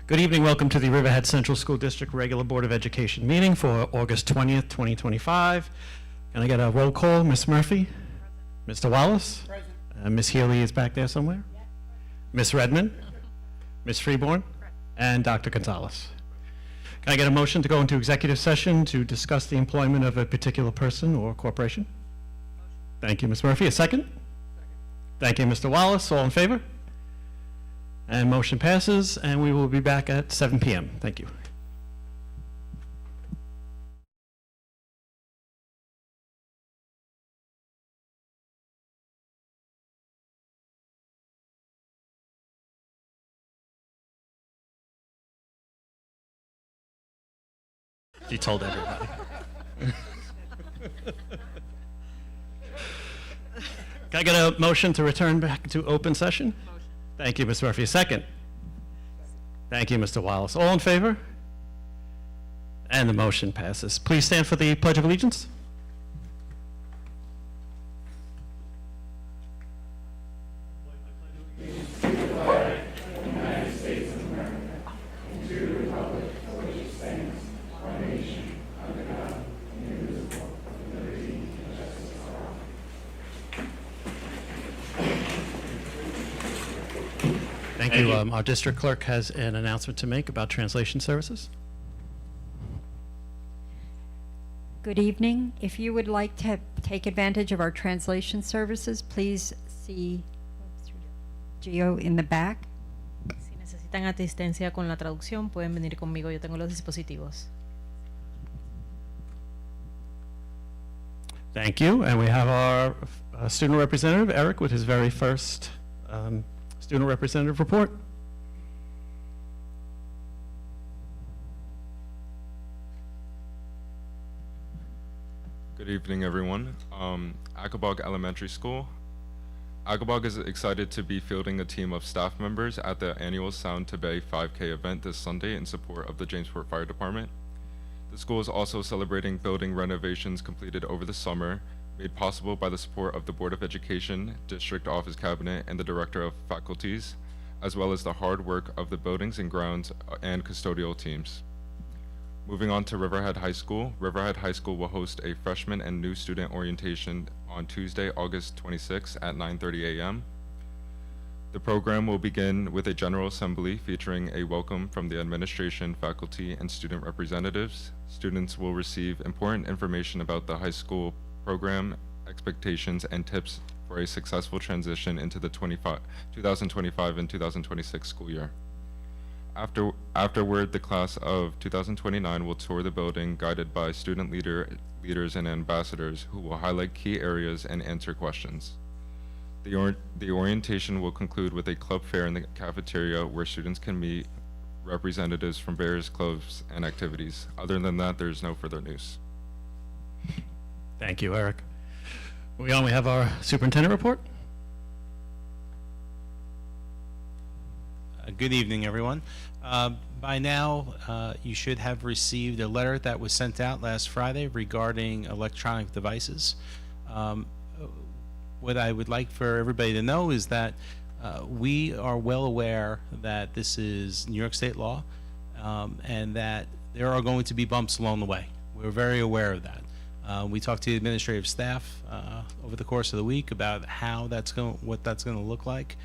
Good evening. Welcome to the Riverhead Central School District Regular Board of Education meeting for August 20th, 2025. Can I get a roll call? Ms. Murphy? Mr. Wallace? Ms. Healy is back there somewhere? Ms. Redmond? Ms. Freeborn? And Dr. Gonzalez. Can I get a motion to go into executive session to discuss the employment of a particular person or corporation? Thank you, Ms. Murphy. A second? Thank you, Mr. Wallace. All in favor? And motion passes, and we will be back at 7 p.m. Thank you. She told everybody. Can I get a motion to return back to open session? Thank you, Ms. Murphy. A second. Thank you, Mr. Wallace. All in favor? And the motion passes. Please stand for the Pledge of Allegiance. Thank you. Our district clerk has an announcement to make about translation services. Good evening. If you would like to take advantage of our translation services, please see Geo in the back. Si necesitan asistencia con la traducción, pueden venir conmigo. Yo tengo los dispositivos. Thank you. And we have our student representative, Eric, with his very first student representative report. Good evening, everyone. Akabog Elementary School. Akabog is excited to be fielding a team of staff members at the annual Sound to Bay 5K event this Sunday in support of the Jamesport Fire Department. The school is also celebrating building renovations completed over the summer, made possible by the support of the Board of Education, District Office Cabinet, and the Director of Faculties, as well as the hard work of the buildings and grounds and custodial teams. Moving on to Riverhead High School. Riverhead High School will host a freshman and new student orientation on Tuesday, August 26 at 9:30 a.m. The program will begin with a general assembly featuring a welcome from the administration, faculty, and student representatives. Students will receive important information about the high school program, expectations, and tips for a successful transition into the 2025 and 2026 school year. Afterward, the class of 2029 will tour the building, guided by student leaders and ambassadors who will highlight key areas and answer questions. The orientation will conclude with a club fair in the cafeteria where students can meet representatives from various clubs and activities. Other than that, there's no further news. Thank you, Eric. Moving on, we have our superintendent report. Good evening, everyone. By now, you should have received a letter that was sent out last Friday regarding electronic devices. What I would like for everybody to know is that we are well aware that this is New York State law, and that there are going to be bumps along the way. We're very aware of that. We talked to the administrative staff over the course of the week about what that's going to look like.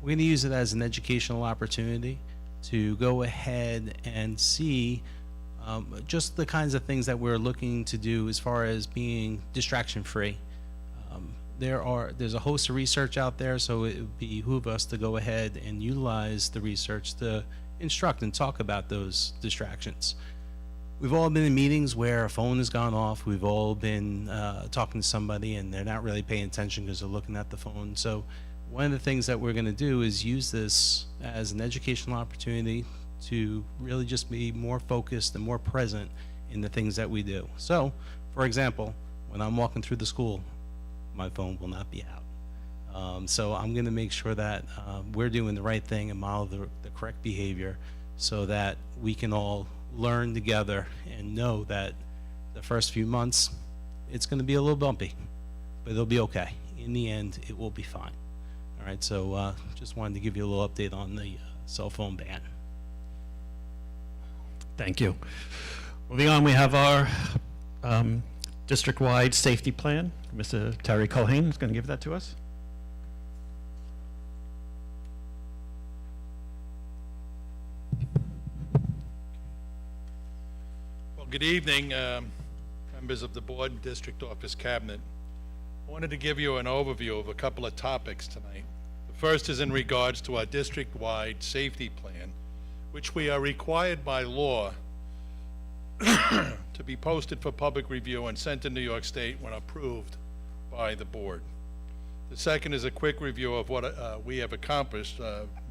We're going to use it as an educational opportunity to go ahead and see just the kinds of things that we're looking to do as far as being distraction-free. There's a host of research out there, so it would behoove us to go ahead and utilize the research to instruct and talk about those distractions. We've all been in meetings where a phone has gone off. We've all been talking to somebody and they're not really paying attention because they're looking at the phone. So one of the things that we're going to do is use this as an educational opportunity to really just be more focused and more present in the things that we do. So, for example, when I'm walking through the school, my phone will not be out. So I'm going to make sure that we're doing the right thing and model the correct behavior so that we can all learn together and know that the first few months, it's going to be a little bumpy, but it'll be okay. In the end, it will be fine. All right, so just wanted to give you a little update on the cell phone ban. Thank you. Moving on, we have our district-wide safety plan. Mr. Terry Culhane is going to give that to us. Well, good evening, members of the board and district office cabinet. I wanted to give you an overview of a couple of topics tonight. The first is in regards to our district-wide safety plan, which we are required by law to be posted for public review and sent to New York State when approved by the board. The second is a quick review of what we have accomplished,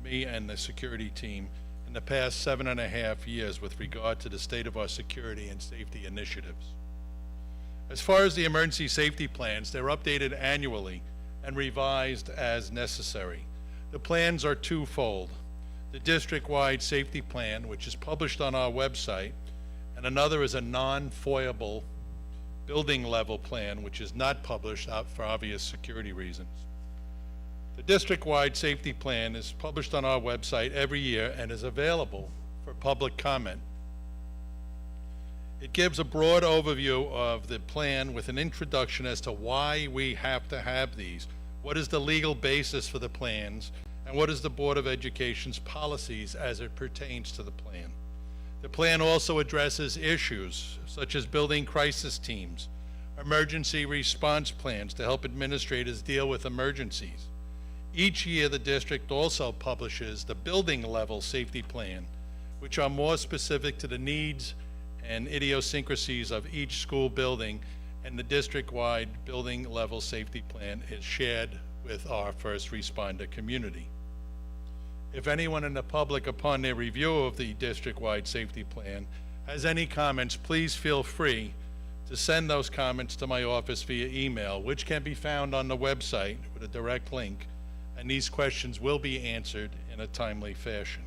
me and the security team, in the past 7.5 years with regard to the state of our security and safety initiatives. As far as the emergency safety plans, they're updated annually and revised as necessary. The plans are twofold. The district-wide safety plan, which is published on our website, and another is a non-foiable building level plan, which is not published out for obvious security reasons. The district-wide safety plan is published on our website every year and is available for public comment. It gives a broad overview of the plan with an introduction as to why we have to have these, what is the legal basis for the plans, and what is the Board of Education's policies as it pertains to the plan. The plan also addresses issues such as building crisis teams, emergency response plans to help administrators deal with emergencies. Each year, the district also publishes the building level safety plan, which are more specific to the needs and idiosyncrasies of each school building, and the district-wide building level safety plan is shared with our first responder community. If anyone in the public, upon their review of the district-wide safety plan, has any comments, please feel free to send those comments to my office via email, which can be found on the website with a direct link, and these questions will be answered in a timely fashion.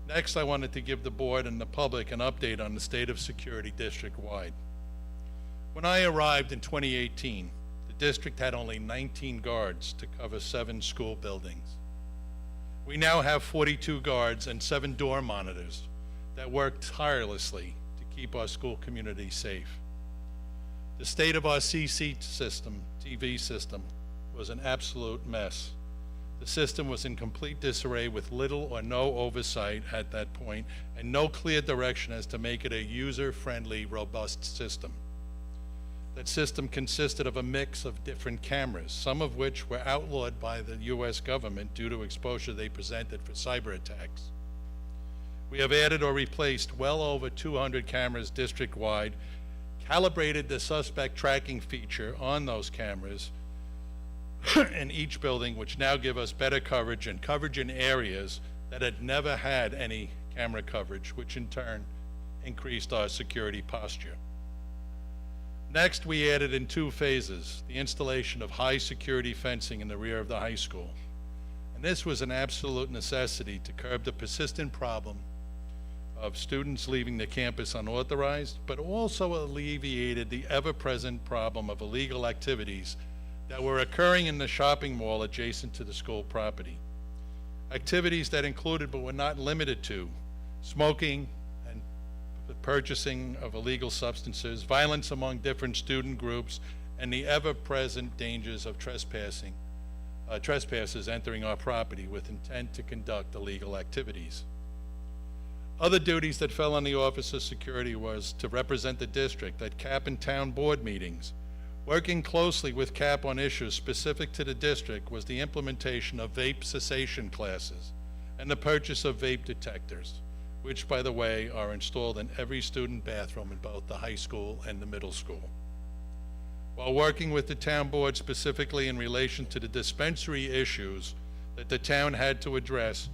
Next, I wanted to give the board and the public an update on the state of security district-wide. When I arrived in 2018, the district had only 19 guards to cover 7 school buildings. We now have 42 guards and 7 door monitors that work tirelessly to keep our school community safe. The state of our CC system, TV system, was an absolute mess. The system was in complete disarray with little or no oversight at that point and no clear direction as to make it a user-friendly, robust system. That system consisted of a mix of different cameras, some of which were outlawed by the US government due to exposure they presented for cyber attacks. We have added or replaced well over 200 cameras district-wide, calibrated the suspect tracking feature on those cameras in each building, which now give us better coverage and coverage in areas that had never had any camera coverage, which in turn increased our security posture. Next, we added in 2 phases the installation of high security fencing in the rear of the high school. And this was an absolute necessity to curb the persistent problem of students leaving the campus unauthorized, but also alleviated the ever-present problem of illegal activities that were occurring in the shopping mall adjacent to the school property. Activities that included but were not limited to smoking and the purchasing of illegal substances, violence among different student groups, and the ever-present dangers of trespassers entering our property with intent to conduct illegal activities. Other duties that fell on the Office of Security was to represent the district at CAP and town board meetings. Working closely with CAP on issues specific to the district was the implementation of vape cessation classes and the purchase of vape detectors, which, by the way, are installed in every student bathroom in both the high school and the middle school. While working with the town board specifically in relation to the dispensary issues that the town had to address,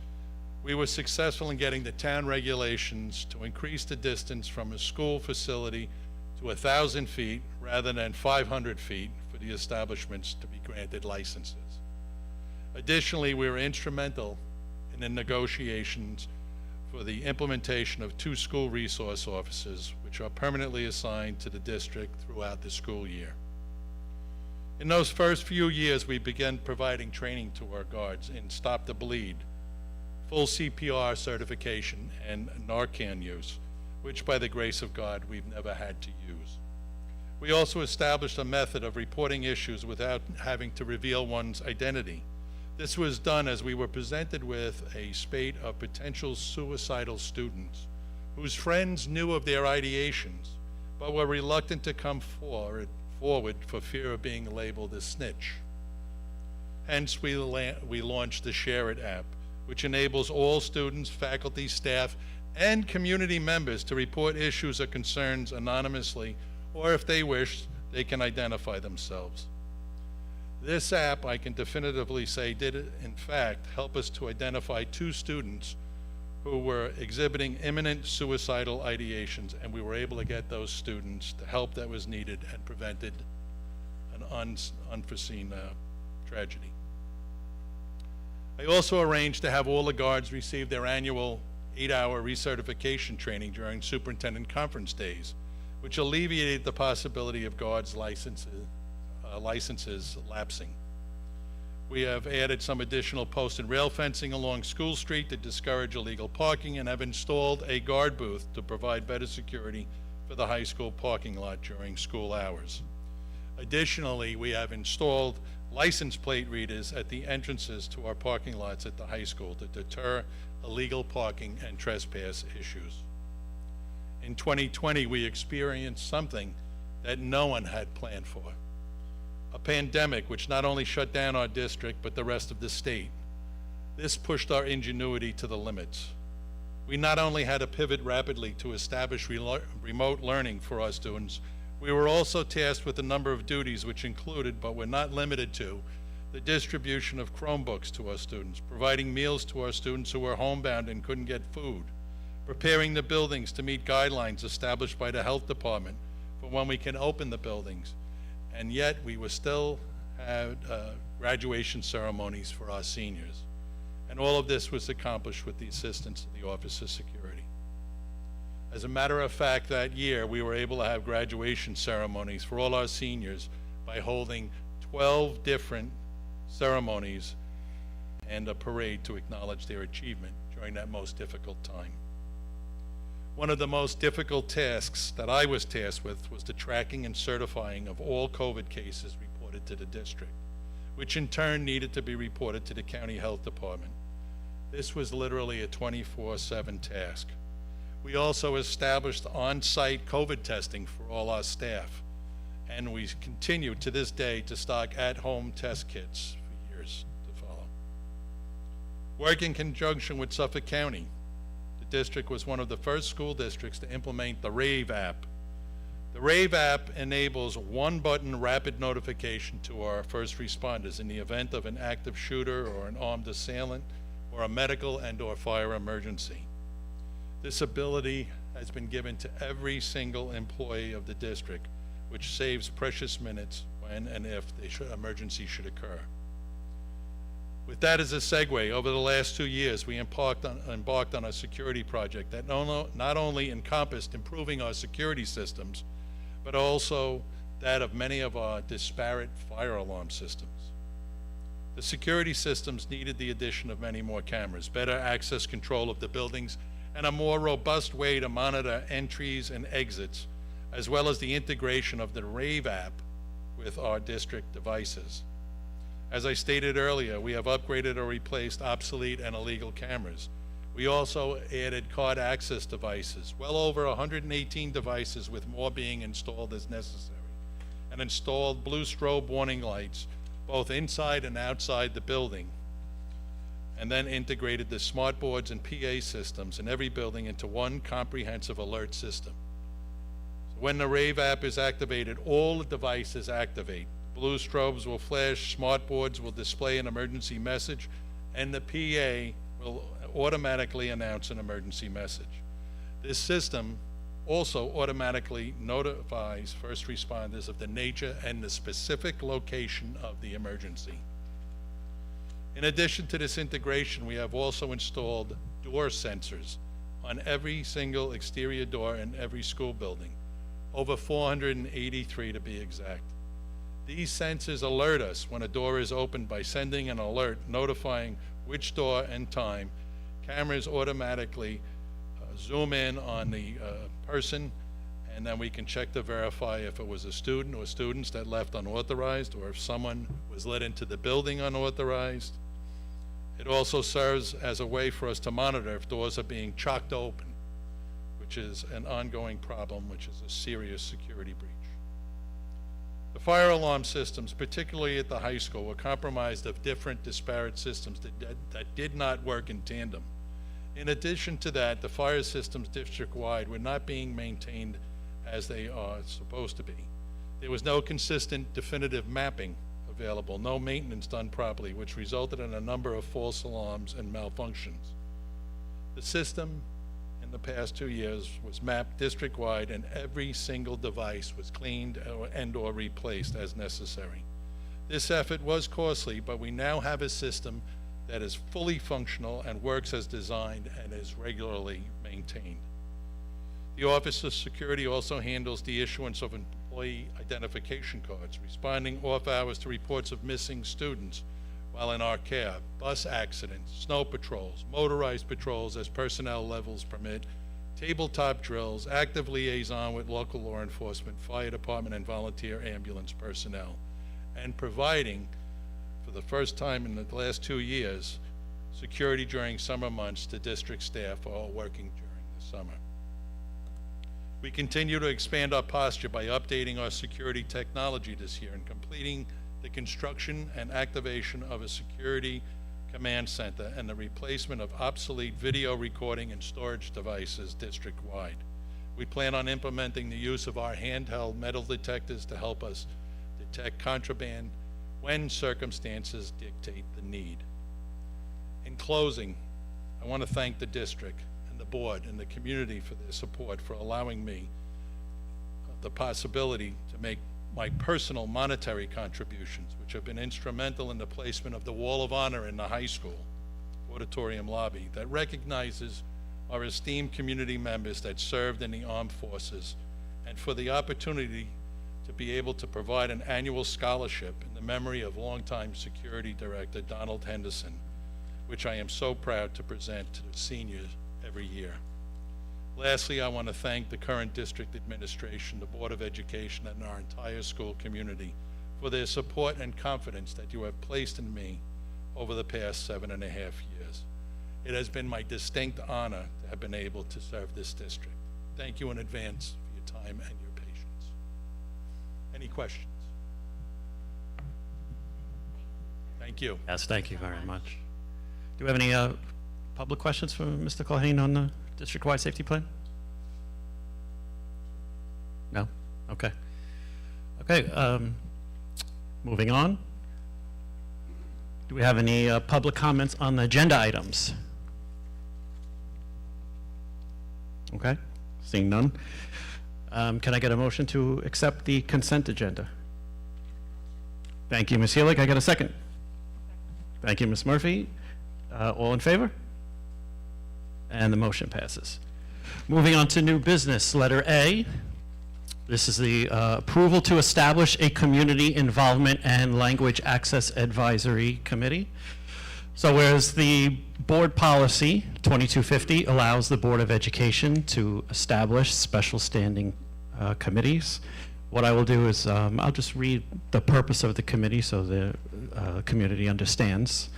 we were successful in getting the town regulations to increase the distance from a school facility to 1,000 feet rather than 500 feet for the establishments to be granted licenses. Additionally, we were instrumental in the negotiations for the implementation of 2 school resource officers, which are permanently assigned to the district throughout the school year. In those first few years, we began providing training to our guards in Stop the Bleed, full CPR certification, and Narcan use, which by the grace of God, we've never had to use. We also established a method of reporting issues without having to reveal one's identity. This was done as we were presented with a spate of potential suicidal students whose friends knew of their ideations, but were reluctant to come forward for fear of being labeled a snitch. Hence, we launched the Share It app, which enables all students, faculty, staff, and community members to report issues or concerns anonymously, or if they wish, they can identify themselves. This app, I can definitively say, did in fact help us to identify 2 students who were exhibiting imminent suicidal ideations, and we were able to get those students the help that was needed and prevented an unforeseen tragedy. I also arranged to have all the guards receive their annual 8-hour recertification training during superintendent conference days, which alleviated the possibility of guards' licenses lapsing. We have added some additional post and rail fencing along School Street to discourage illegal parking, and have installed a guard booth to provide better security for the high school parking lot during school hours. Additionally, we have installed license plate readers at the entrances to our parking lots at the high school to deter illegal parking and trespass issues. In 2020, we experienced something that no one had planned for. A pandemic which not only shut down our district, but the rest of the state. This pushed our ingenuity to the limits. We not only had to pivot rapidly to establish remote learning for our students, we were also tasked with a number of duties which included, but were not limited to, the distribution of Chromebooks to our students, providing meals to our students who were homebound and couldn't get food, preparing the buildings to meet guidelines established by the health department for when we can open the buildings, and yet we were still had graduation ceremonies for our seniors. And all of this was accomplished with the assistance of the Office of Security. As a matter of fact, that year we were able to have graduation ceremonies for all our seniors by holding 12 different ceremonies and a parade to acknowledge their achievement during that most difficult time. One of the most difficult tasks that I was tasked with was the tracking and certifying of all COVID cases reported to the district, which in turn needed to be reported to the county health department. This was literally a 24/7 task. We also established on-site COVID testing for all our staff, and we continue to this day to stock at-home test kits for years to follow. Work in conjunction with Suffolk County, the district was one of the first school districts to implement the RAVE app. The RAVE app enables one-button rapid notification to our first responders in the event of an active shooter or an armed assailant or a medical and/or fire emergency. This ability has been given to every single employee of the district, which saves precious minutes when and if the emergency should occur. With that as a segue, over the last 2 years, we embarked on a security project that not only encompassed improving our security systems, but also that of many of our disparate fire alarm systems. The security systems needed the addition of many more cameras, better access control of the buildings, and a more robust way to monitor entries and exits, as well as the integration of the RAVE app with our district devices. As I stated earlier, we have upgraded or replaced obsolete and illegal cameras. We also added card access devices, well over 118 devices, with more being installed as necessary, and installed blue strobe warning lights both inside and outside the building, and then integrated the smart boards and PA systems in every building into one comprehensive alert system. So when the RAVE app is activated, all the devices activate. Blue strobes will flash, smart boards will display an emergency message, and the PA will automatically announce an emergency message. This system also automatically notifies first responders of the nature and the specific location of the emergency. In addition to this integration, we have also installed door sensors on every single exterior door in every school building, over 483 to be exact. These sensors alert us when a door is opened by sending an alert notifying which door and time, Cameras automatically zoom in on the person, and then we can check to verify if it was a student or students that left unauthorized, or if someone was let into the building unauthorized. It also serves as a way for us to monitor if doors are being chocked open, which is an ongoing problem, which is a serious security breach. The fire alarm systems, particularly at the high school, were compromised of different disparate systems that did not work in tandem. In addition to that, the fire systems district-wide were not being maintained as they are supposed to be. There was no consistent definitive mapping available, no maintenance done properly, which resulted in a number of false alarms and malfunctions. The system in the past 2 years was mapped district-wide, and every single device was cleaned and/or replaced as necessary. This effort was costly, but we now have a system that is fully functional and works as designed and is regularly maintained. The Office of Security also handles the issuance of employee identification cards, responding off hours to reports of missing students while in our care, bus accidents, snow patrols, motorized patrols as personnel levels permit, tabletop drills, active liaison with local law enforcement, fire department, and volunteer ambulance personnel, and providing, for the first time in the last 2 years, security during summer months to district staff all working during the summer. We continue to expand our posture by updating our security technology this year and completing the construction and activation of a security command center and the replacement of obsolete video recording and storage devices district-wide. We plan on implementing the use of our handheld metal detectors to help us detect contraband when circumstances dictate the need. In closing, I want to thank the district and the board and the community for their support, for allowing me the possibility to make my personal monetary contributions, which have been instrumental in the placement of the Wall of Honor in the high school auditorium lobby that recognizes our esteemed community members that served in the armed forces, and for the opportunity to be able to provide an annual scholarship in the memory of longtime Security Director Donald Henderson, which I am so proud to present to the seniors every year. Lastly, I want to thank the current district administration, the Board of Education, and our entire school community for their support and confidence that you have placed in me over the past 7.5 years. It has been my distinct honor to have been able to serve this district. Thank you in advance for your time and your patience. Any questions? Thank you. Yes, thank you very much. Do we have any public questions for Mr. Culhane on the district-wide safety plan? No? Okay. Okay, moving on. Do we have any public comments on the agenda items? Okay, seeing none. Can I get a motion to accept the consent agenda? Thank you, Ms. Healy. Can I get a second? Thank you, Ms. Murphy. All in favor? And the motion passes. Moving on to new business, letter A. This is the approval to establish a community involvement and language access advisory committee. So whereas the board policy 2250 allows the Board of Education to establish special standing committees, what I will do is I'll just read the purpose of the committee so the community understands.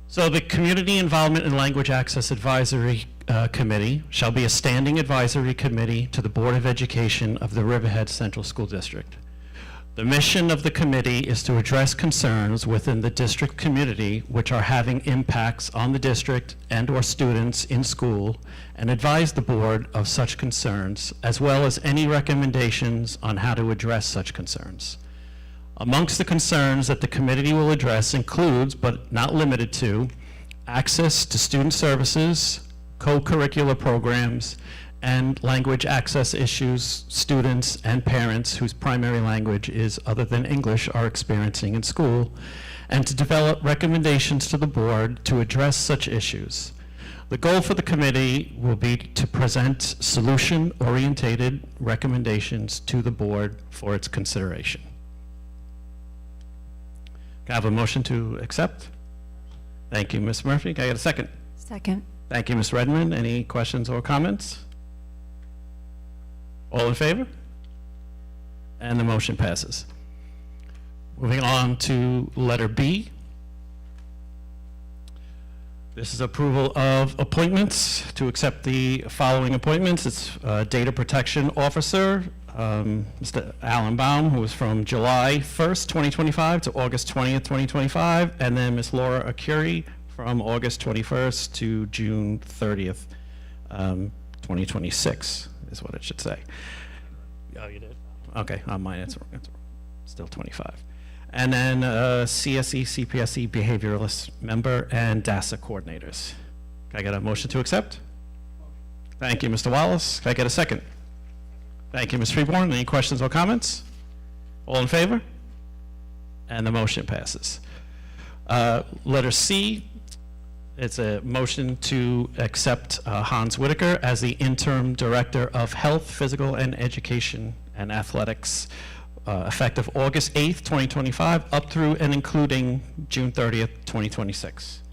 So the Community Involvement and Language Access Advisory Committee shall be a standing advisory committee to the Board of Education of the Riverhead Central School District. The mission of the committee is to address concerns within the district community which are having impacts on the district and/or students in school, and advise the board of such concerns, as well as any recommendations on how to address such concerns. Amongst the concerns that the committee will address includes, but not limited to, access to student services, co-curricular programs, and language access issues students and parents whose primary language is other than English are experiencing in school, and to develop recommendations to the board to address such issues. The goal for the committee will be to present solution-oriented recommendations to the board for its consideration. Can I have a motion to accept? Thank you, Ms. Murphy. Can I get a second? Second. Thank you, Ms. Redmond. Any questions or comments? All in favor? And the motion passes. Moving on to letter B. This is approval of appointments. To accept the following appointments, it's Data Protection Officer, Mr. Alan Baum, who is from July 1st, 2025 to August 20th, 2025, and then Ms. Laura Akuri from August 21st to June 30th, 2026 is what it should say. Oh, you did? Okay, on mine it's still 25. And then CSE, CPSE behavioralist member and DASA coordinators. Can I get a motion to accept? Thank you, Mr. Wallace. Can I get a second? Thank you, Ms. Freeborn. Any questions or comments? All in favor? And the motion passes. Letter C, it's a motion to accept Hans Whitaker as the interim director of health, physical, and education and athletics, effective August 8th, 2025, up through and including June 30th, 2026.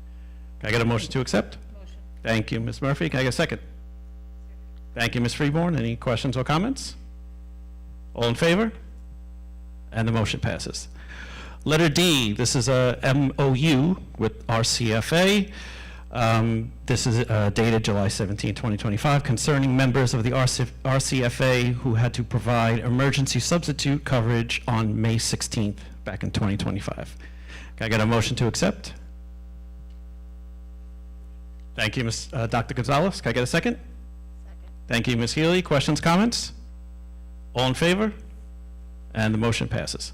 Can I get a motion to accept? Motion. Thank you, Ms. Murphy. Can I get a second? Thank you, Ms. Freeborn. Any questions or comments? All in favor? And the motion passes. Letter D, this is a MOU with RCFA. This is dated July 17, 2025, concerning members of the RCFA who had to provide emergency substitute coverage on May 16th, back in 2025. Can I get a motion to accept? Thank you, Dr. Gonzalez. Can I get a second? Thank you, Ms. Healy. Questions, comments? All in favor? And the motion passes.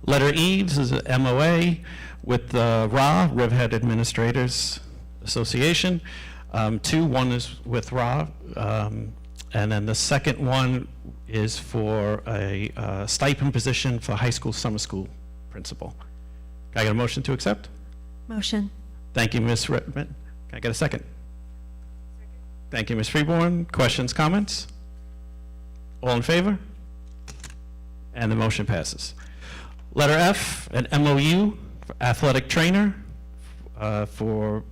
Letter E, this is a MOA with RA, Riverhead Administrators Association. One is with RA, and then the second one is for a stipend position for high school summer school principal. Can I get a motion to accept? Motion. Thank you, Ms. Redmond. Can I get a second? Thank you, Ms. Freeborn. Questions, comments? All in favor? And the motion passes. Letter F, an MOU for athletic trainer for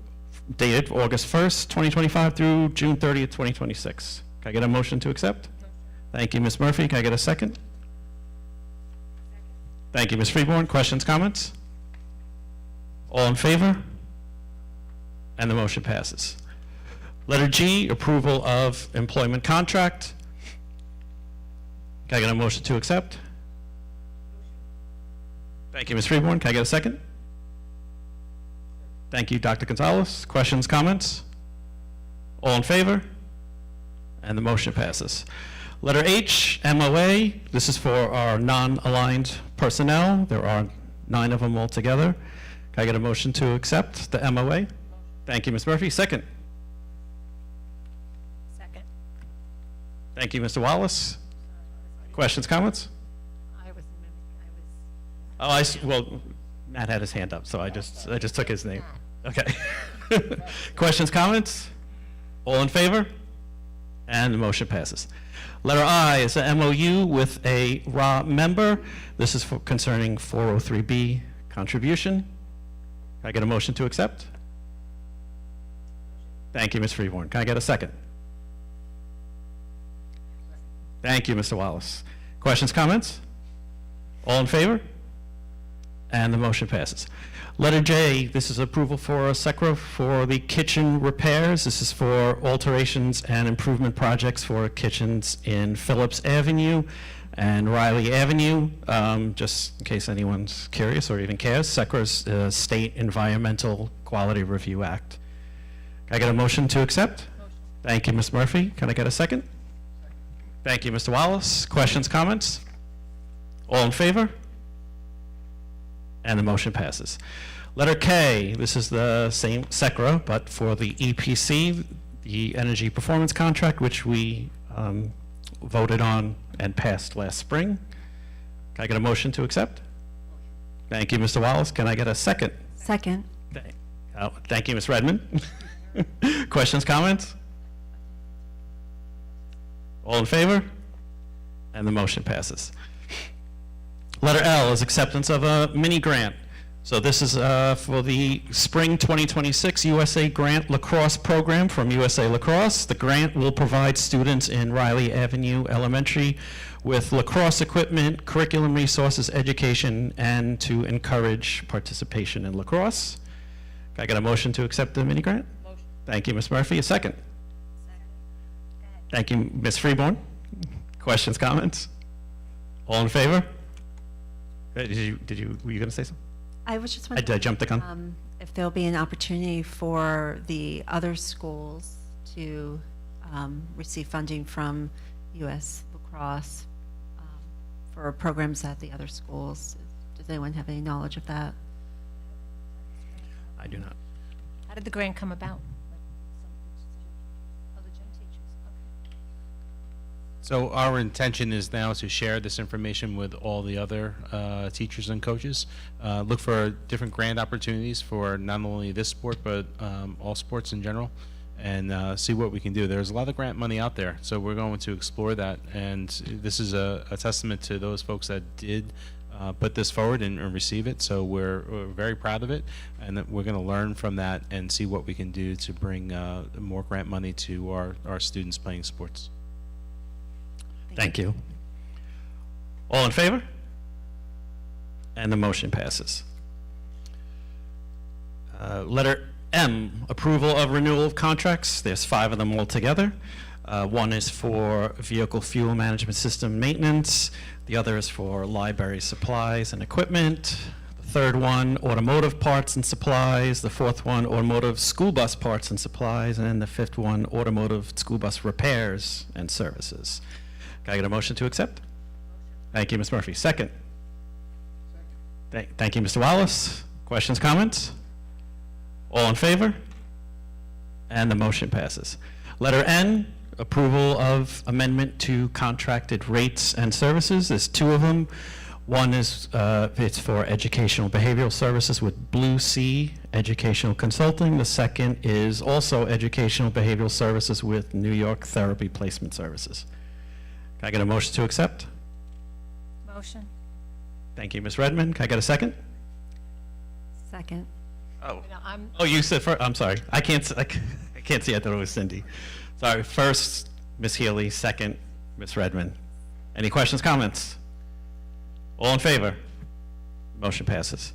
dated August 1st, 2025 through June 30th, 2026. Can I get a motion to accept? Thank you, Ms. Murphy. Can I get a second? Thank you, Ms. Freeborn. Questions, comments? All in favor? And the motion passes. Letter G, approval of employment contract. Can I get a motion to accept? Thank you, Ms. Freeborn. Can I get a second? Thank you, Dr. Gonzalez. Questions, comments? All in favor? And the motion passes. Letter H, MOA. This is for our non-aligned personnel. There are 9 of them altogether. Can I get a motion to accept the MOA? Thank you, Ms. Murphy. Second. Second. Thank you, Mr. Wallace. Questions, comments? Well, Matt had his hand up, so I just took his name. Okay. Questions, comments? All in favor? And the motion passes. Letter I is a MOU with a RA member. This is for concerning 403B contribution. Can I get a motion to accept? Thank you, Ms. Freeborn. Can I get a second? Thank you, Mr. Wallace. Questions, comments? All in favor? And the motion passes. Letter J, this is approval for a SECRA for the kitchen repairs. This is for alterations and improvement projects for kitchens in Phillips Avenue and Riley Avenue. Just in case anyone's curious or even cares, SECRA's State Environmental Quality Review Act. Can I get a motion to accept? Motion. Thank you, Ms. Murphy. Can I get a second? Thank you, Mr. Wallace. Questions, comments? All in favor? And the motion passes. Letter K, this is the same SECRA, but for the EPC, the Energy Performance Contract, which we voted on and passed last spring. Can I get a motion to accept? Thank you, Mr. Wallace. Can I get a second? Second. Thank you, Ms. Redmond. Questions, comments? All in favor? And the motion passes. Letter L is acceptance of a mini grant So this is for the Spring 2026 USA Grant Lacrosse Program from USA Lacrosse. The grant will provide students in Riley Avenue Elementary with lacrosse equipment, curriculum resources, education, and to encourage participation in lacrosse. Can I get a motion to accept the mini grant? Motion. Thank you, Ms. Murphy. A second. Thank you, Ms. Freeborn. Questions, comments? All in favor? Were you going to say something? I was just I wondering jumped the gun. if there'll be an opportunity for the other schools to receive funding from U.S. Lacrosse for programs at the other schools. Does anyone have any knowledge of that? I do not. How did the grant come about? So our intention is now to share this information with all the other teachers and coaches. Look for different grant opportunities for not only this sport, but all sports in general, and see what we can do. There's a lot of grant money out there, so we're going to explore that. And this is a testament to those folks that did put this forward and receive it. So we're very proud of it, and that we're going to learn from that and see what we can do to bring more grant money to our students playing sports. Thank you. All in favor? And the motion passes. Letter M, approval of renewal of contracts. There's 5 of them altogether. One is for vehicle fuel management system maintenance. The other is for library supplies and equipment. The third one, automotive parts and supplies. The fourth one, automotive school bus parts and supplies. And then the fifth one, automotive school bus repairs and services. Can I get a motion to accept? Thank you, Ms. Murphy. Second. Thank you, Mr. Wallace. Questions, comments? All in favor? And the motion passes. Letter N, approval of amendment to contracted rates and services. There's 2 of them. One is it's for educational behavioral services with Blue Sea Educational Consulting. The second is also educational behavioral services with New York Therapy Placement Services. Can I get a motion to accept? Motion. Thank you, Ms. Redmond. Can I get a second? Second. Oh. No, I'm, Oh, you said first. I'm sorry. I can't see. I thought it was Cindy. Sorry. First, Ms. Healy. Second, Ms. Redmond. Any questions, comments? All in favor? Motion passes.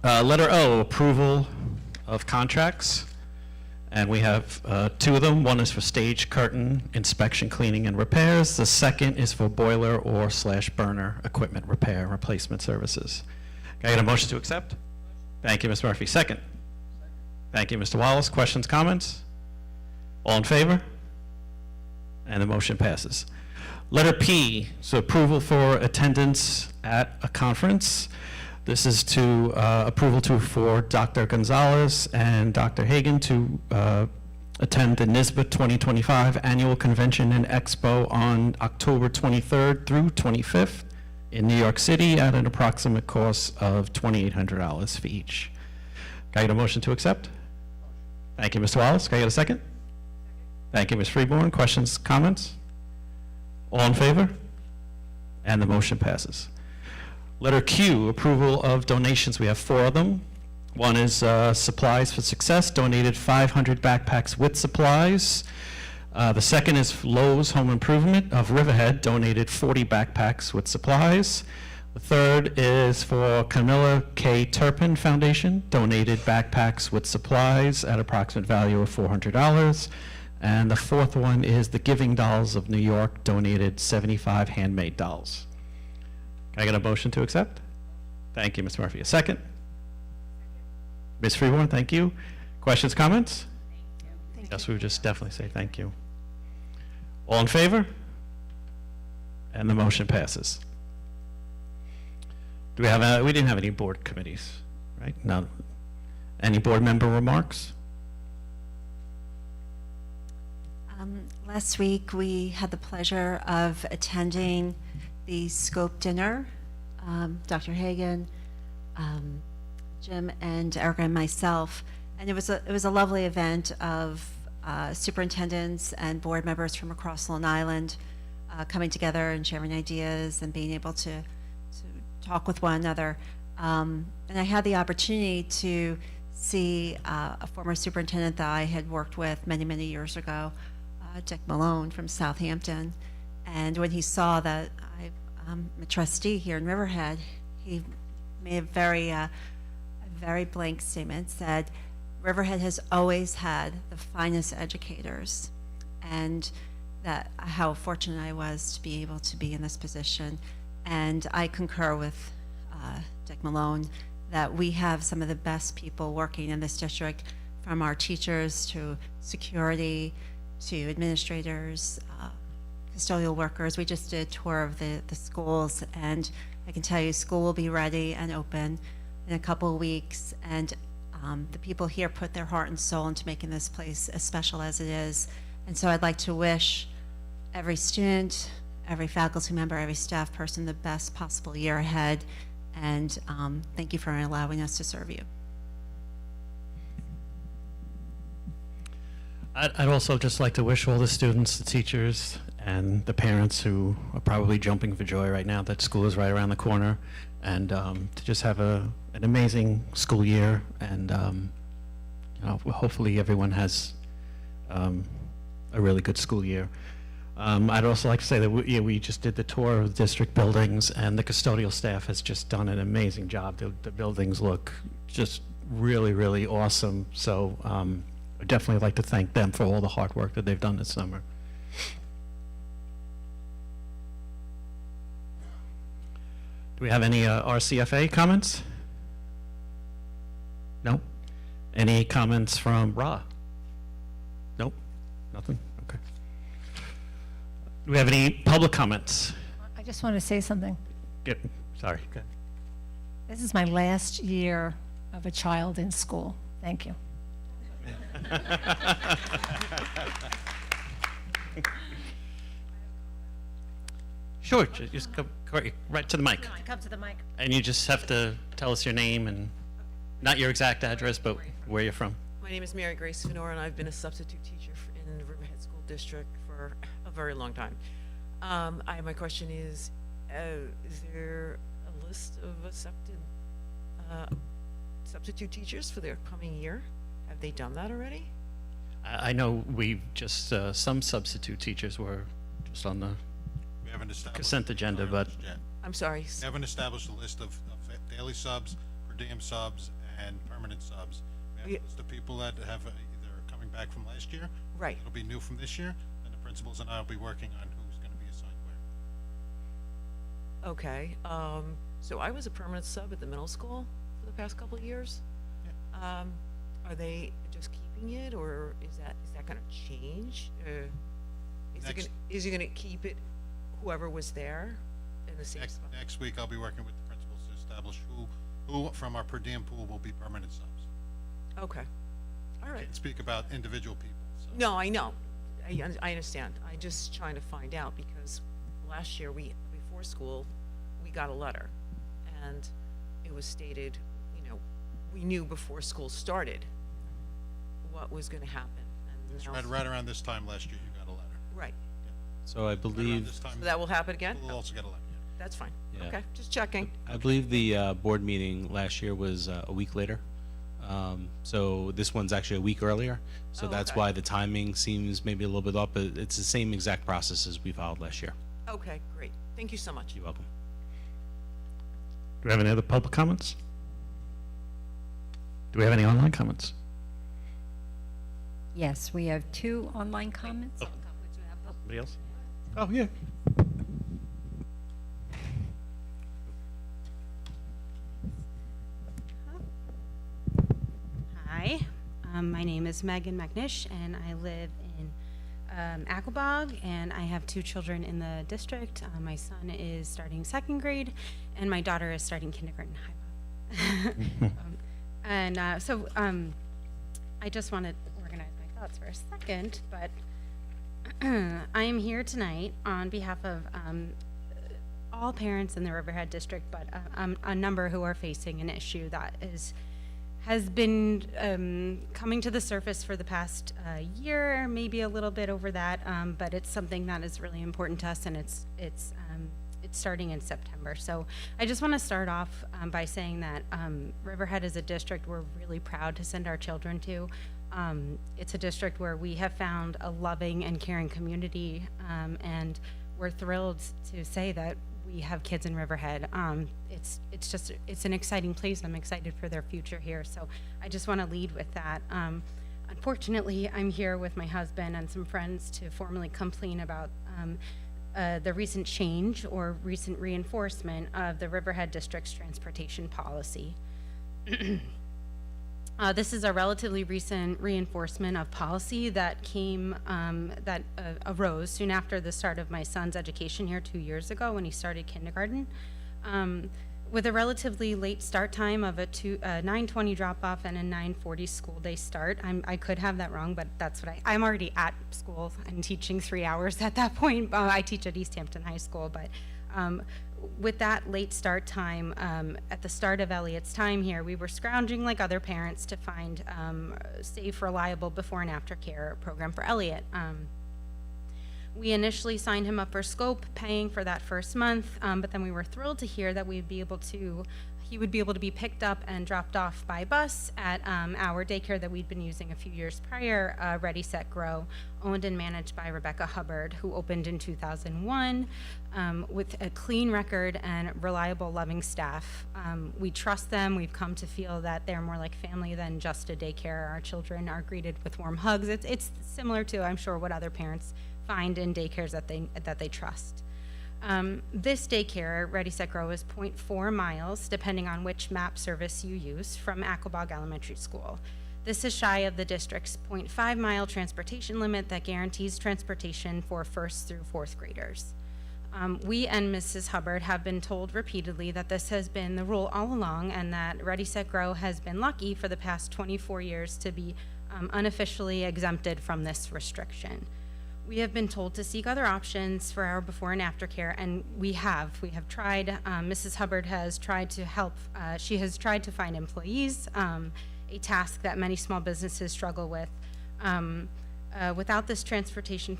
Letter O, approval of contracts. And we have 2 of them. One is for stage curtain inspection, cleaning, and repairs. The second is for boiler or / burner equipment repair and replacement services. Can I get a motion to accept? Thank you, Ms. Murphy. Second. Thank you, Mr. Wallace. Questions, comments? All in favor? And the motion passes. Letter P, so approval for attendance at a conference. This is to approval for Dr. Gonzalez and Dr. Hagan to attend the NISBA 2025 Annual Convention and Expo on October 23rd through 25th in New York City at an approximate cost of $2,800 for each. Can I get a motion to accept? Thank you, Mr. Wallace. Can I get a second? Thank you, Ms. Freeborn. Questions, comments? All in favor? And the motion passes. Letter Q, approval of donations. We have 4 of them. One is Supplies for Success, donated 500 backpacks with supplies. The second is Lowe's Home Improvement of Riverhead, donated 40 backpacks with supplies. The third is for Camilla K. Turpin Foundation, donated backpacks with supplies at approximate value of $400. And the fourth one is the Giving Dolls of New York, donated 75 handmade dolls. Can I get a motion to accept? Thank you, Ms. Murphy. A second? Ms. Freeborn, thank you. Questions, comments? Yes, we would just definitely say thank you. All in favor? And the motion passes. Do we have we didn't have any board committees, right? No. Any board member remarks? Last week, we had the pleasure of attending the Scope dinner. Dr. Hagan, Jim, and Erica and myself, and it was a lovely event of superintendents and board members from across Long Island coming together and sharing ideas and being able to talk with one another. And I had the opportunity to see a former superintendent that I had worked with many, many years ago, Dick Malone from Southampton. And when he saw that I'm a trustee here in Riverhead, he made a very blank statement, said, Riverhead has always had the finest educators, and that how fortunate I was to be able to be in this position. And I concur with Dick Malone that we have some of the best people working in this district, from our teachers to security to administrators, custodial workers. We just did a tour of the schools, and I can tell you school will be ready and open in a couple of weeks, and the people here put their heart and soul into making this place as special as it is. And so I'd like to wish every student, every faculty member, every staff person the best possible year ahead, and thank you for allowing us to serve you. I'd also just like to wish all the students, the teachers, and the parents who are probably jumping for joy right now that school is right around the corner, and to just have an amazing school year, and you know, hopefully everyone has a really good school year. I'd also like to say that we just did the tour of the district buildings, and the custodial staff has just done an amazing job. The buildings look just really, really awesome. So I'd definitely like to thank them for all the hard work that they've done this summer. Do we have any RCFA comments? No? Any comments from Ra? Nope, nothing? Okay. Do we have any public comments? I just want to say something. Sorry. Go ahead. This is my last year of a child in school. Thank you. Sure, just go right to the mic. Come to the mic. And you just have to tell us your name and not your exact address, but where you're from. My name is Mary Grace Fenor, and I've been a substitute teacher in the Riverhead School District for a very long time. My question is there a list of accepted substitute teachers for the upcoming year? Have they done that already? I know we just, some substitute teachers were just on the We haven't established consent agenda, but I'm sorry. We haven't established a list of daily subs, per diem subs, and permanent subs. We have a list of people that have either coming back from last year. Right. It'll be new from this year, and the principals and I will be working on who's going to be assigned where. Okay. So I was a permanent sub at the middle school for the past couple of years. Yeah. Are they just keeping it, or is that going to change? Is he going to keep it, whoever was there, in the same spot? Next week, I'll be working with the principals to establish who from our per diem pool will be permanent subs. Okay. All right. Can't speak about individual people. So. No, I know. I understand. I'm just trying to find out, because last year before school, we got a letter, and it was stated, you know, we knew before school started what was going to happen. And It's now- right around this time last year, you got a letter. Right. So I Right around believe, this time, So that will happen again? we'll also get a letter. Yeah. That's fine. Yeah. Okay, just checking. I believe the board meeting last year was a week later. So this one's actually a week earlier. So Oh, that's okay. why the timing seems maybe a little bit off, but it's the same exact process as we followed last year. Okay, great. Thank you so much. You're welcome. do we have any other public comments? Do we have any online comments? Yes, we have 2 online comments. Somebody else? Oh, yeah. Hi, my name is Megan McNish, and I live in Aquabog, and I have 2 children in the district. My son is starting 2nd grade, and my daughter is starting kindergarten. So I just want to organize my thoughts for a second, but I am here tonight on behalf of all parents in the Riverhead district, but a number who are facing an issue that has been coming to the surface for the past year, maybe a little bit over that, but it's something that is really important to us, and it's it's starting in September. So I just want to start off by saying that Riverhead is a district we're really proud to send our children to. It's a district where we have found a loving and caring community, and we're thrilled to say that we have kids in Riverhead. It's an exciting place. I'm excited for their future here. So I just want to lead with that. Unfortunately, I'm here with my husband and some friends to formally complain about the recent change or recent reinforcement of the Riverhead District's transportation policy. This is a relatively recent reinforcement of policy that arose soon after the start of my son's education here 2 years ago when he started kindergarten. With a relatively late start time of a 9:20 drop-off and a 9:40 school day start. I could have that wrong, but that's what I'm already at school. I'm teaching 3 hours at that point. I teach at East Hampton High School, but with that late start time, at the start of Elliot's time here, we were scrounging like other parents to find safe, reliable before and after care program for Elliot. We initially signed him up for Scope, paying for that first month, but then we were thrilled to hear that he would be able to be picked up and dropped off by bus at our daycare that we'd been using a few years prior, Ready, Set, Grow, owned and managed by Rebecca Hubbard, who opened in 2001 with a clean record and reliable, loving staff. We trust them. We've come to feel that they're more like family than just a daycare. Our children are greeted with warm hugs. It's similar to, I'm sure, what other parents find in daycares that they trust. This daycare, Ready, Set, Grow, is 0.4 miles, depending on which map service you use, from Aquabog Elementary School. This is shy of the district's 0.5 mile transportation limit that guarantees transportation for 1st through 4th graders. We and Mrs. Hubbard have been told repeatedly that this has been the rule all along, and that Ready, Set, Grow has been lucky for the past 24 years to be unofficially exempted from this restriction. We have been told to seek other options for our before and after care, and we have tried. Mrs. Hubbard has tried to help. She has tried to find employees, a task that many small businesses struggle with. Without this transportation,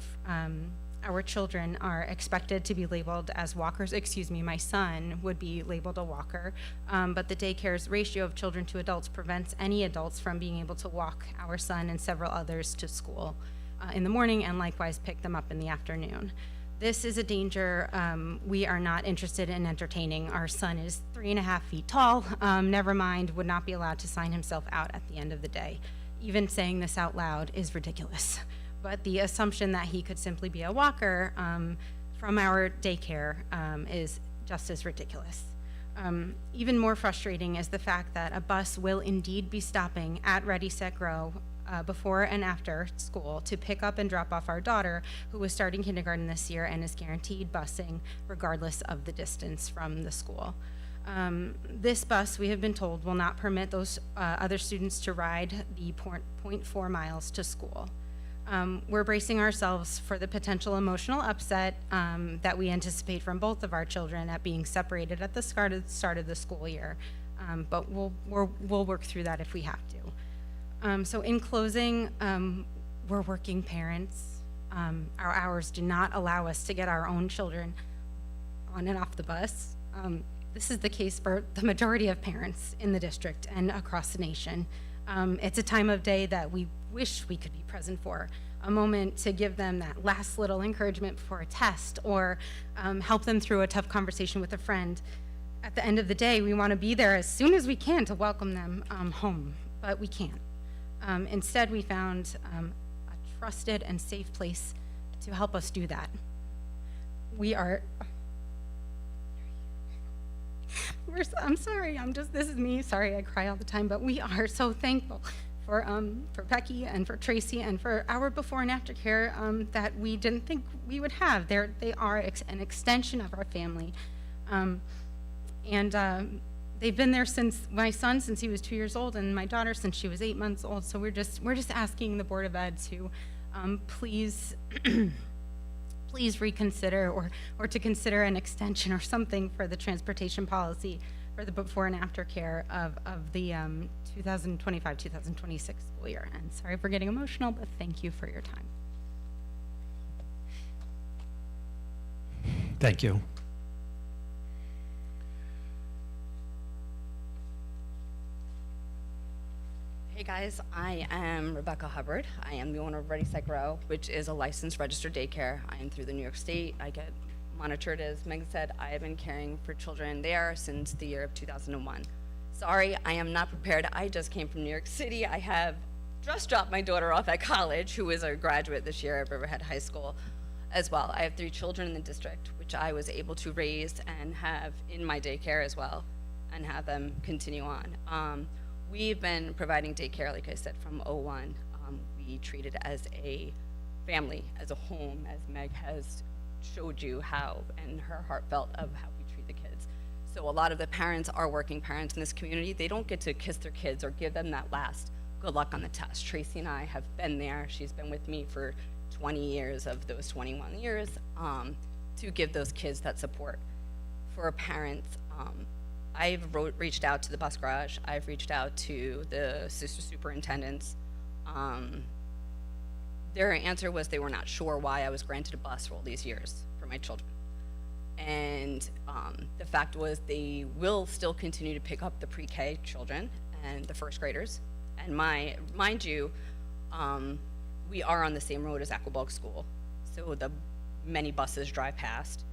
our children are expected to be labeled as walkers. Excuse me, my son would be labeled a walker, but the daycare's ratio of children to adults prevents any adults from being able to walk our son and several others to school in the morning, and likewise pick them up in the afternoon. This is a danger we are not interested in entertaining. Our son is 3.5 feet tall, never mind, would not be allowed to sign himself out at the end of the day. Even saying this out loud is ridiculous. But the assumption that he could simply be a walker from our daycare is just as ridiculous. Even more frustrating is the fact that a bus will indeed be stopping at Ready, Set, Grow before and after school to pick up and drop off our daughter, who is starting kindergarten this year and is guaranteed busing regardless of the distance from the school. This bus, we have been told, will not permit those other students to ride the 0.4 miles to school. We're bracing ourselves for the potential emotional upset that we anticipate from both of our children at being separated at the start of the school year, but we'll work through that if we have to. So in closing, we're working parents. Our hours do not allow us to get our own children on and off the bus. This is the case for the majority of parents in the district and across the nation. It's a time of day that we wish we could be present for, a moment to give them that last little encouragement before a test, or help them through a tough conversation with a friend. At the end of the day, we want to be there as soon as we can to welcome them home, but we can't. Instead, we found a trusted and safe place to help us do that. I'm sorry, this is me, sorry, I cry all the time, but we are so thankful for Becky and for Tracy and for our before and after care that we didn't think we would have. They are an extension of our family. They've been there since my son, since he was 2 years old, and my daughter since she was 8 months old. So we're just asking the Board of Ed to please please reconsider or to consider an extension or something for the transportation policy for the before and after care of the 2025-2026 school year. And sorry for getting emotional, but thank you for your time. Thank you. Hey guys, I am Rebecca Hubbard. I am the owner of Ready Set Grow, which is a licensed registered daycare. I am through the New York State. I get monitored, as Meg said. I have been caring for children there since the year of 2001. Sorry, I am not prepared. I just came from New York City. I have just dropped my daughter off at college, who is a graduate this year at Riverhead High School as well. I have 3 children in the district, which I was able to raise and have in my daycare as well, and have them continue on. We've been providing daycare, like I said, from '01. We treat it as a family, as a home, as Meg has showed you how, and her heartfelt of how we treat the kids. So a lot of the parents are working parents in this community. They don't get to kiss their kids or give them that last good luck on the test. Tracy and I have been there. She's been with me for 20 years of those 21 years to give those kids that support. For parents, I've reached out to the bus garage. I've reached out to the sister superintendents. Their answer was they were not sure why I was granted a bus for all these years for my children. And the fact was they will still continue to pick up the pre-K children and the first graders. And mind you, we are on the same road as Aquabog School. So the many buses drive past,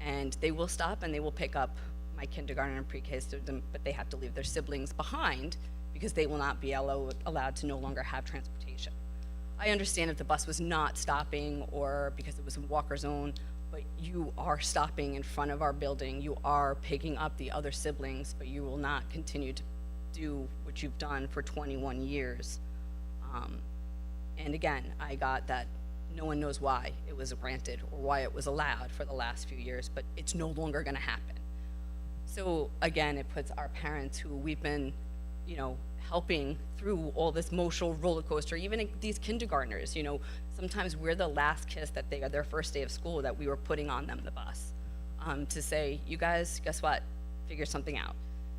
and they will stop and they will pick up my kindergarten and pre-K students, but they have to leave their siblings behind because they will not be allowed to no longer have transportation. I understand if the bus was not stopping or because it was in Walker Zone, but you are stopping in front of our building. You are picking up the other siblings, but you will not continue to do what you've done for 21 years. And again, I got that no one knows why it was granted or why it was allowed for the last few years, but it's no longer gonna happen. So again, it puts our parents who we've been, helping through all this emotional roller coaster, even these kindergartners, sometimes we're the last kiss that they are their first day of school that we were putting on them the bus to say, you guys, guess what, figure something out.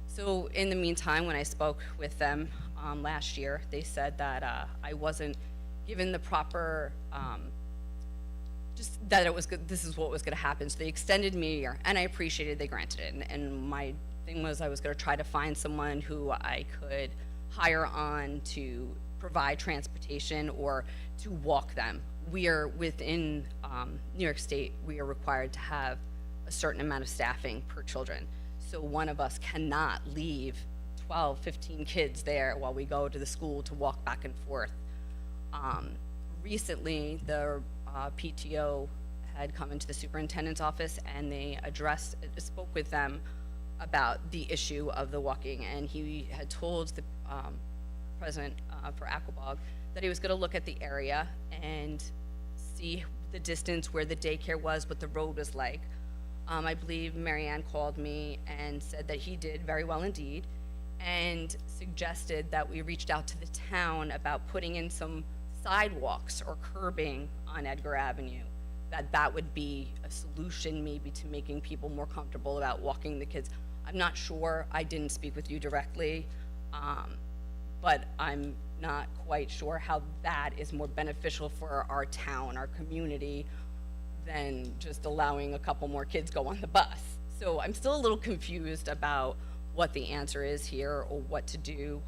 So in the meantime, when I spoke with them last year, they said that I wasn't given the proper, just that it was good, this is what was gonna happen. So they extended me a year, and I appreciated they granted it. And my thing was I was gonna try to find someone who I could hire on to provide transportation or to walk them. We are within New York State, we are required to have a certain amount of staffing per children. So one of us cannot leave 12, 15 kids there while we go to the school to walk back and forth. Recently, the PTO had come into the superintendent's office and they spoke with them about the issue of the walking, and he had told the president for Aquabog that he was going to look at the area and see the distance where the daycare was, what the road was like. I believe Marianne called me and said that he did very well indeed, and suggested that we reached out to the town about putting in some sidewalks or curbing on Edgar Avenue, that would be a solution maybe to making people more comfortable about walking the kids. I'm not sure, I didn't speak with you directly, but I'm not quite sure how that is more beneficial for our town, our community, than just allowing a couple more kids go on the bus. So I'm still a little confused about what the answer is here or what to do.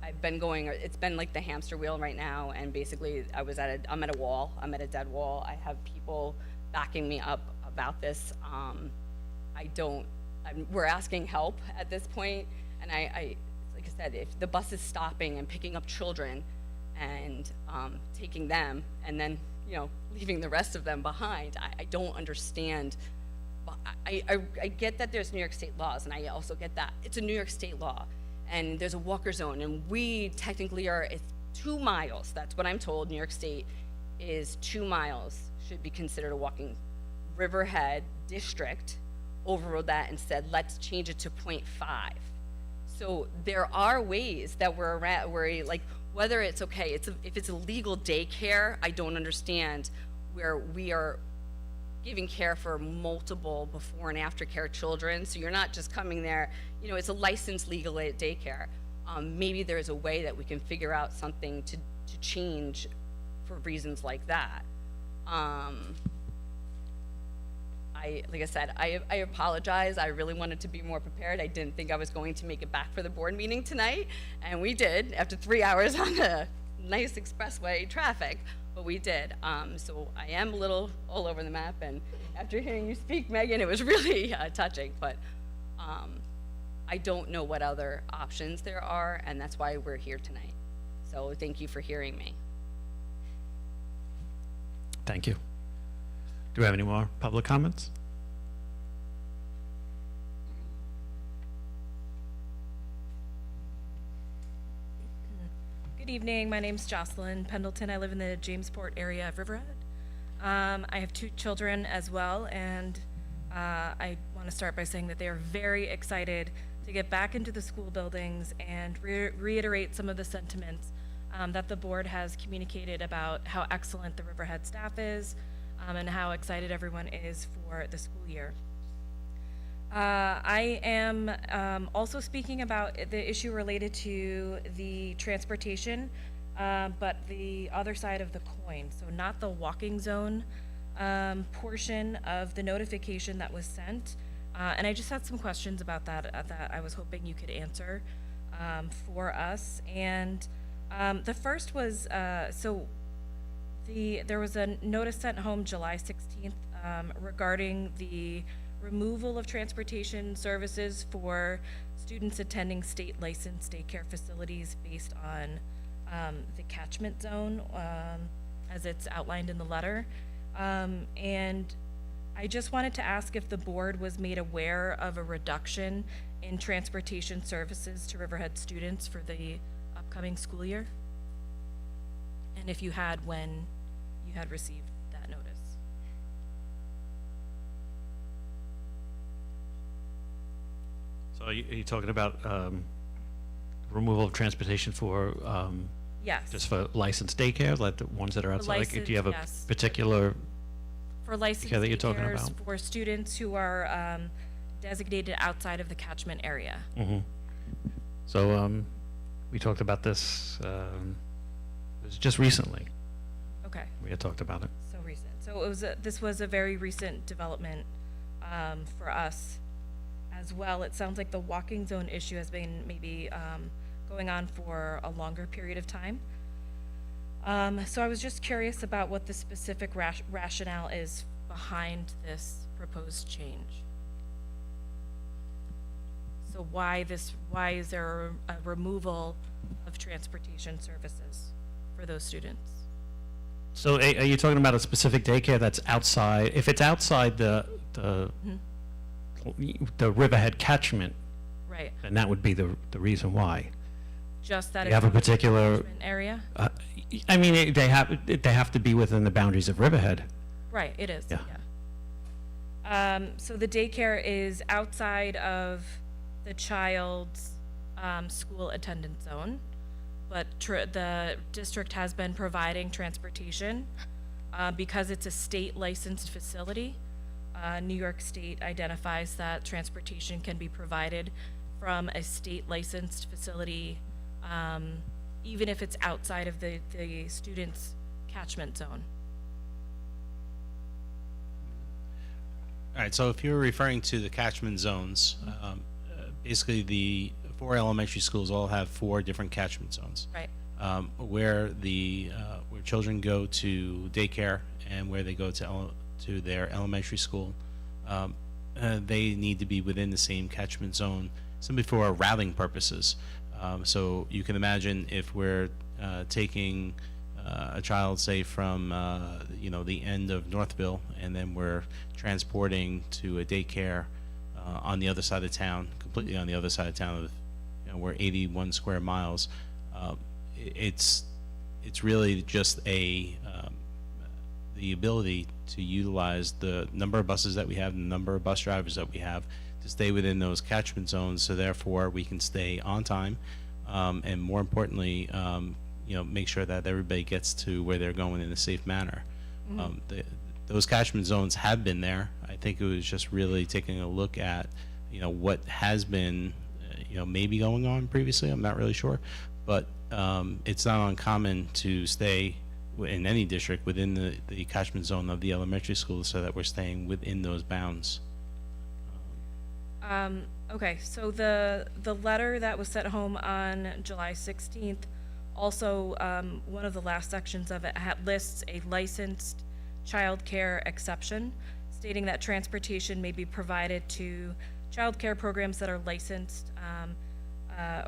I've been going, it's been like the hamster wheel right now, and basically I'm at a wall, I'm at a dead wall. I have people backing me up about this. We're asking help at this point, and like I said, if the bus is stopping and picking up children and taking them and then leaving the rest of them behind, I don't understand. I get that there's New York State laws, and I also get that it's a New York State law, and there's a walker zone, and we technically it's 2 miles. That's what I'm told. New York State is 2 miles should be considered a walking. Riverhead district overrode that and said, let's change it to 0.5. So there are ways that we're like, whether it's okay, if it's a legal daycare, I don't understand where we are giving care for multiple before and after care children. So you're not just coming there, it's a licensed legal daycare. Maybe there's a way that we can figure out something to change for reasons like that. like I said, I apologize. I really wanted to be more prepared. I didn't think I was going to make it back for the board meeting tonight, and we did after 3 hours on the nice expressway traffic, but we did. So I am a little all over the map, and after hearing you speak, Megan, it was really touching, but I don't know what other options there are, and that's why we're here tonight. So thank you for hearing me. Thank you. Do we have any more public comments? Good evening. My name's Jocelyn Pendleton. I live in the Jamesport area of Riverhead. I have 2 children as well, and I want to start by saying that they are very excited to get back into the school buildings and reiterate some of the sentiments that the board has communicated about how excellent the Riverhead staff is and how excited everyone is for the school year. I am also speaking about the issue related to the transportation, but the other side of the coin. So not the walking zone portion of the notification that was sent. And I just had some questions about that that I was hoping you could answer for us. And the first was, there was a notice sent home July 16th regarding the removal of transportation services for students attending state licensed daycare facilities based on the catchment zone as it's outlined in the letter. And I just wanted to ask if the board was made aware of a reduction in transportation services to Riverhead students for the upcoming school year, and if you had, when you had received that notice. So are you talking about removal of transportation for Yes. just for licensed daycare, like the ones that are outside? Like, do you have a yes. particular For licensed daycare that you're talking daycares about? for students who are designated outside of the catchment area. Mm-hmm. So we talked about this, it was just recently. Okay. We had talked about it. So recent. So it was this was a very recent development for us as well. It sounds like the walking zone issue has been maybe going on for a longer period of time. So I was just curious about what the specific rationale is behind this proposed change. So why is there a removal of transportation services for those students? So are you talking about a specific daycare that's outside? If it's outside the Riverhead catchment, Right. then that would be the reason why. Just that You have a particular catchment area? I mean, they have to be within the boundaries of Riverhead. Right, it is, Yeah. yeah. So the daycare is outside of the child's school attendance zone, but the district has been providing transportation because it's a state licensed facility. New York State identifies that transportation can be provided from a state licensed facility even if it's outside of the student's catchment zone. All right, so if you're referring to the catchment zones, basically the 4 elementary schools all have 4 different catchment zones. Right. Where children go to daycare and where they go to their elementary school, they need to be within the same catchment zone simply for routing purposes. So you can imagine if we're taking a child, say, from the end of Northville, and then we're transporting to a daycare on the other side of town, completely on the other side of town, we're 81 square miles. It's really just the ability to utilize the number of buses that we have, the number of bus drivers that we have, to stay within those catchment zones, so therefore we can stay on time, and more importantly, make sure that everybody gets to where they're going in a safe manner. Those catchment zones have been there. I think it was just really taking a look at, what has been, maybe going on previously. I'm not really sure, but it's not uncommon to stay in any district within the catchment zone of the elementary school, so that we're staying within those bounds. Okay, so the letter that was sent home on July 16th, also, one of the last sections of it lists a licensed childcare exception, stating that transportation may be provided to childcare programs that are licensed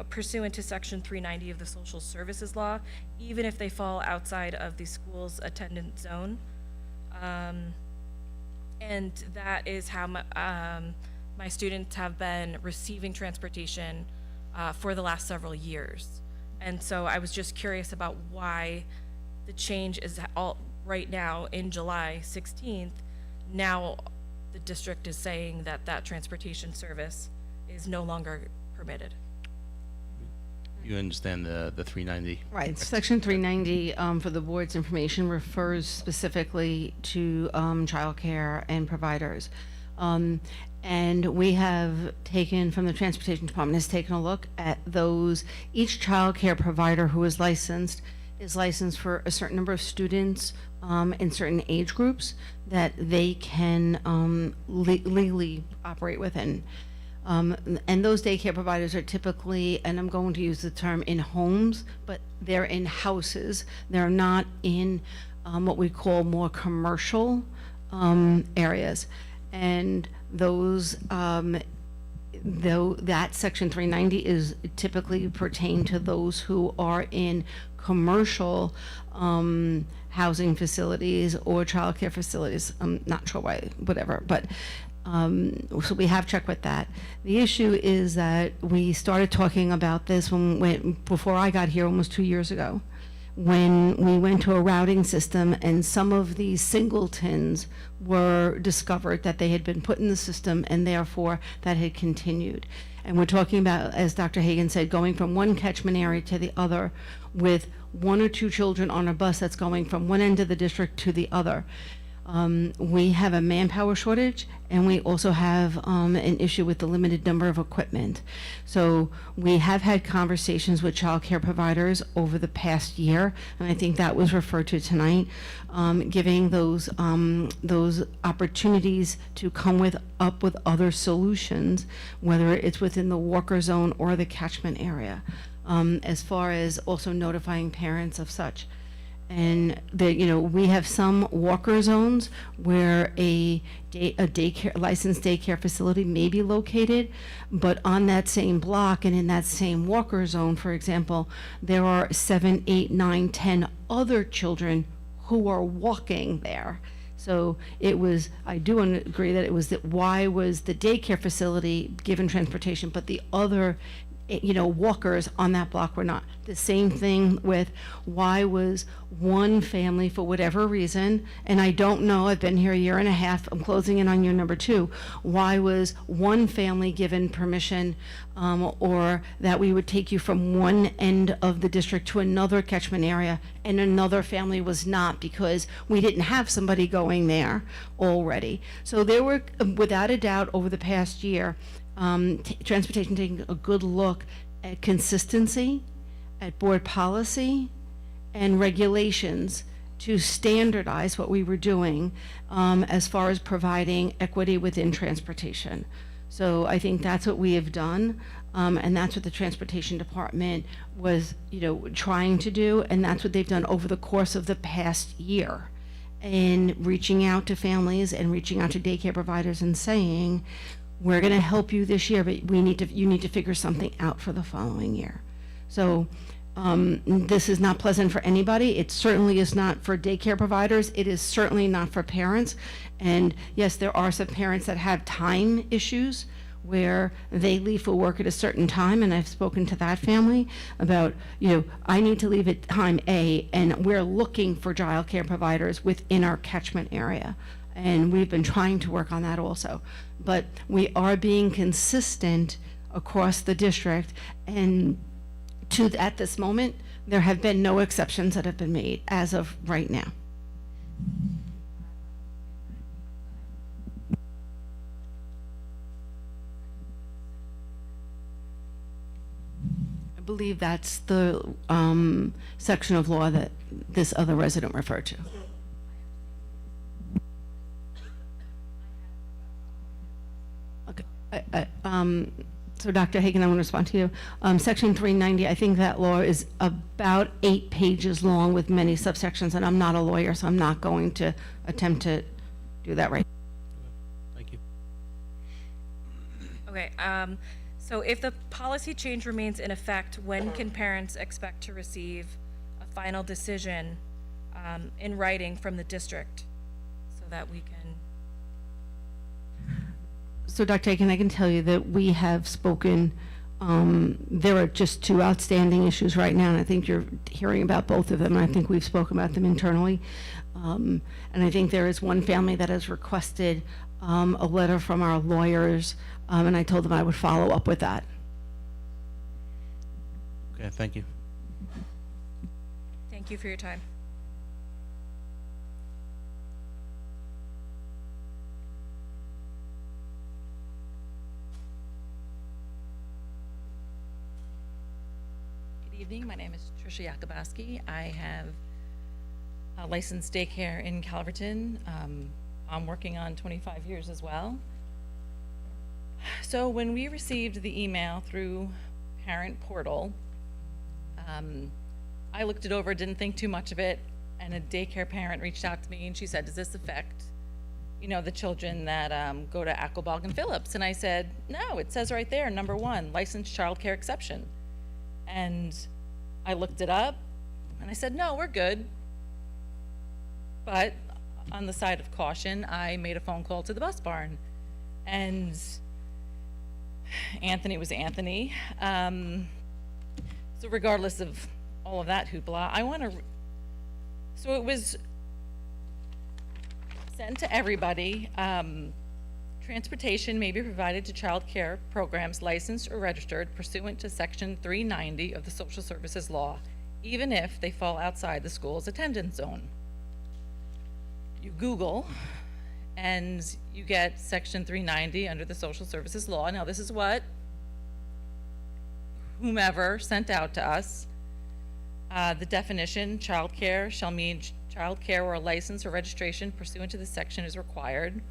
pursuant to Section 390 of the Social Services Law, even if they fall outside of the school's attendance zone. And that is how my students have been receiving transportation for the last several years. And so I was just curious about why the change is all right now in July 16th. Now the district is saying that that transportation service is no longer permitted. You understand the 390? Right, section 390, for the board's information, refers specifically to childcare and providers. And we have taken, from the Transportation Department, has taken a look at those, each childcare provider who is licensed for a certain number of students in certain age groups that they can legally operate within. And those daycare providers are typically, and I'm going to use the term in homes, but they're in houses. They're not in what we call more commercial areas. And those, though that section 390 is typically pertain to those who are in commercial housing facilities or childcare facilities. I'm not sure why, whatever, but so we have checked with that. The issue is that we started talking about this before I got here almost 2 years ago, when we went to a routing system and some of these singletons were discovered that they had been put in the system and therefore that had continued. And we're talking about, as Dr. Hagan said, going from one catchment area to the other with 1 or 2 children on a bus that's going from one end of the district to the other. We have a manpower shortage, and we also have an issue with the limited number of equipment. So we have had conversations with child care providers over the past year, and I think that was referred to tonight, giving those opportunities to come up with other solutions, whether it's within the Walker zone or the catchment area, as far as also notifying parents of such. And we have some Walker zones where a licensed daycare facility may be located, but on that same block and in that same Walker zone, for example, there are 7, 8, 9, 10 other children who are walking there. So I do agree that why was the daycare facility given transportation, but the other walkers on that block were not. The same thing with why was one family, for whatever reason, and I don't know, I've been here a year and a half, I'm closing in on year number 2, why was one family given permission, or that we would take you from one end of the district to another catchment area and another family was not, because we didn't have somebody going there already. So there were, without a doubt, over the past year, transportation taking a good look at consistency, at board policy and regulations to standardize what we were doing as far as providing equity within transportation. So I think that's what we have done, and that's what the Transportation Department was, trying to do, and that's what they've done over the course of the past year, in reaching out to families and reaching out to daycare providers and saying, we're going to help you this year, but you need to figure something out for the following year. So this is not pleasant for anybody. It certainly is not for daycare providers. It is certainly not for parents. And yes, there are some parents that have time issues where they leave for work at a certain time, and I've spoken to that family about, I need to leave at time A, and we're looking for child care providers within our catchment area. And we've been trying to work on that also. But we are being consistent across the district, and at this moment, there have been no exceptions that have been made as of right now. believe that's the section of law that this other resident referred to. Okay. So Dr. Hagan, I want to respond to you. Section 390, I think that law is about 8 pages long with many subsections, and I'm not a lawyer, so I'm not going to attempt to do that right. Thank you. Okay, so if the policy change remains in effect, when can parents expect to receive a final decision in writing from the district so that we can? So Dr. Aiken, I can tell you that we have spoken, there are just 2 outstanding issues right now, and I think you're hearing about both of them, and I think we've spoken about them internally. And I think there is one family that has requested a letter from our lawyers, and I told them I would follow up with that. Okay, thank you. Thank you for your time. Good evening. My name is Tricia Yakubaski. I have a licensed daycare in Calverton. I'm working on 25 years as well. So when we received the email through Parent Portal, I looked it over, didn't think too much of it, and a daycare parent reached out to me and she said, does this affect, you know, the children that go to Aquabog and Phillips? And I said, no, it says right there, number 1, licensed childcare exception. And I looked it up and I said, no, we're good. But on the side of caution, I made a phone call to the bus barn, and Anthony was Anthony. So regardless of all of that hoopla, I want to, so it was sent to everybody. Transportation may be provided to child care programs licensed or registered pursuant to Section 390 of the Social Services Law, even if they fall outside the school's attendance zone. You Google, and you get Section 390 under the Social Services Law. Now, this is what whomever sent out to us. The definition, child care, shall mean child care where a license or registration pursuant to this section is required.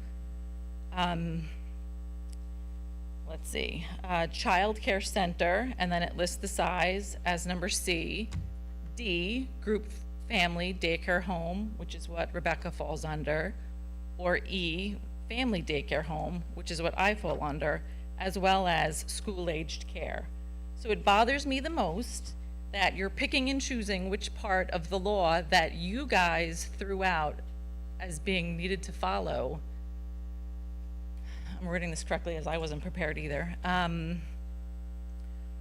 Let's see, child care center, and then it lists the size as number C. D, group family daycare home, which is what Rebecca falls under, or E, family daycare home, which is what I fall under, as well as school-aged care. So it bothers me the most that you're picking and choosing which part of the law that you guys threw out as being needed to follow. I'm wording this correctly as I wasn't prepared either. I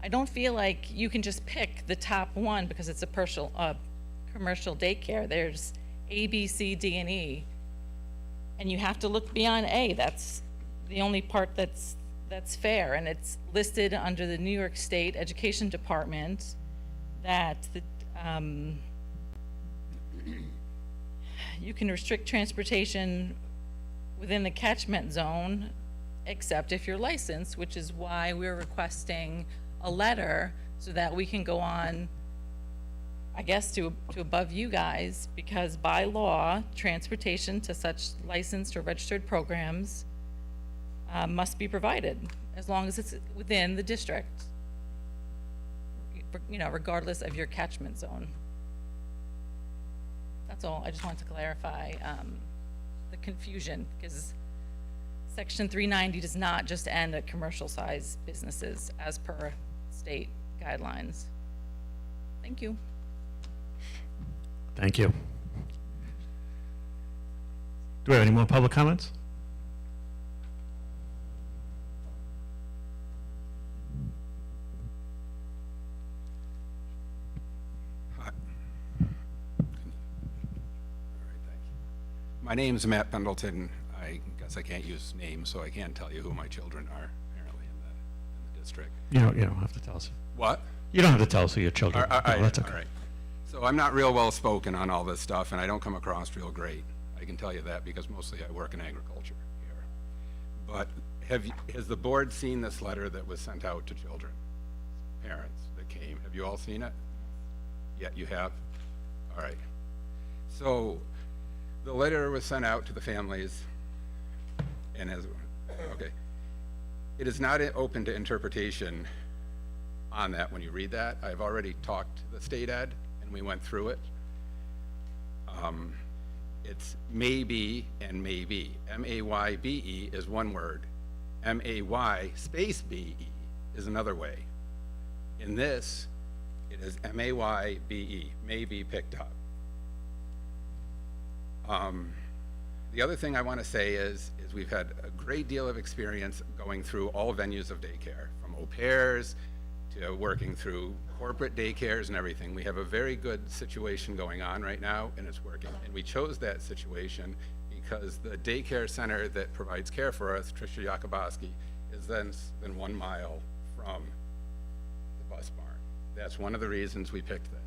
don't feel like you can just pick the top one because it's a commercial daycare. There's A, B, C, D, and E, and you have to look beyond A. That's the only part that's fair, and it's listed under the New York State Education Department that the, you can restrict transportation within the catchment zone except if you're licensed, which is why we're requesting a letter so that we can go on, I guess, to above you guys, because by law, transportation to such licensed or registered programs must be provided as long as it's within the district, you know, regardless of your catchment zone. That's all. I just wanted to clarify the confusion, because Section 390 does not just end at commercial size businesses as per state guidelines. Thank you. Thank you. Do we have any more public comments? Hi. All right, thanks. My name's Matt Pendleton. I guess I can't use names, so I can't tell you who my children are, apparently, in the district. You don't have to tell us. What? You don't have to tell us who your children are. No, that's okay. All right. So I'm not real well spoken on all this stuff, and I don't come across real great. I can tell you that because mostly I work in agriculture here. But has the board seen this letter that was sent out to children, parents that came? Have you all seen it? Yeah, you have? All right. So the letter was sent out to the families and okay. It is not open to interpretation on that when you read that. I've already talked to the state ed and we went through it. It's maybe and maybe. M-A-Y-B-E is one word. M-A-Y space B-E is another way. In this, it is M-A-Y-B-E, may be picked up. The other thing I want to say is we've had a great deal of experience going through all venues of daycare, from au pairs to working through corporate daycares and everything. We have a very good situation going on right now, and it's working. And we chose that situation because the daycare center that provides care for us, Tricia Yakubowski, is then 1 mile from the bus barn. That's one of the reasons we picked this.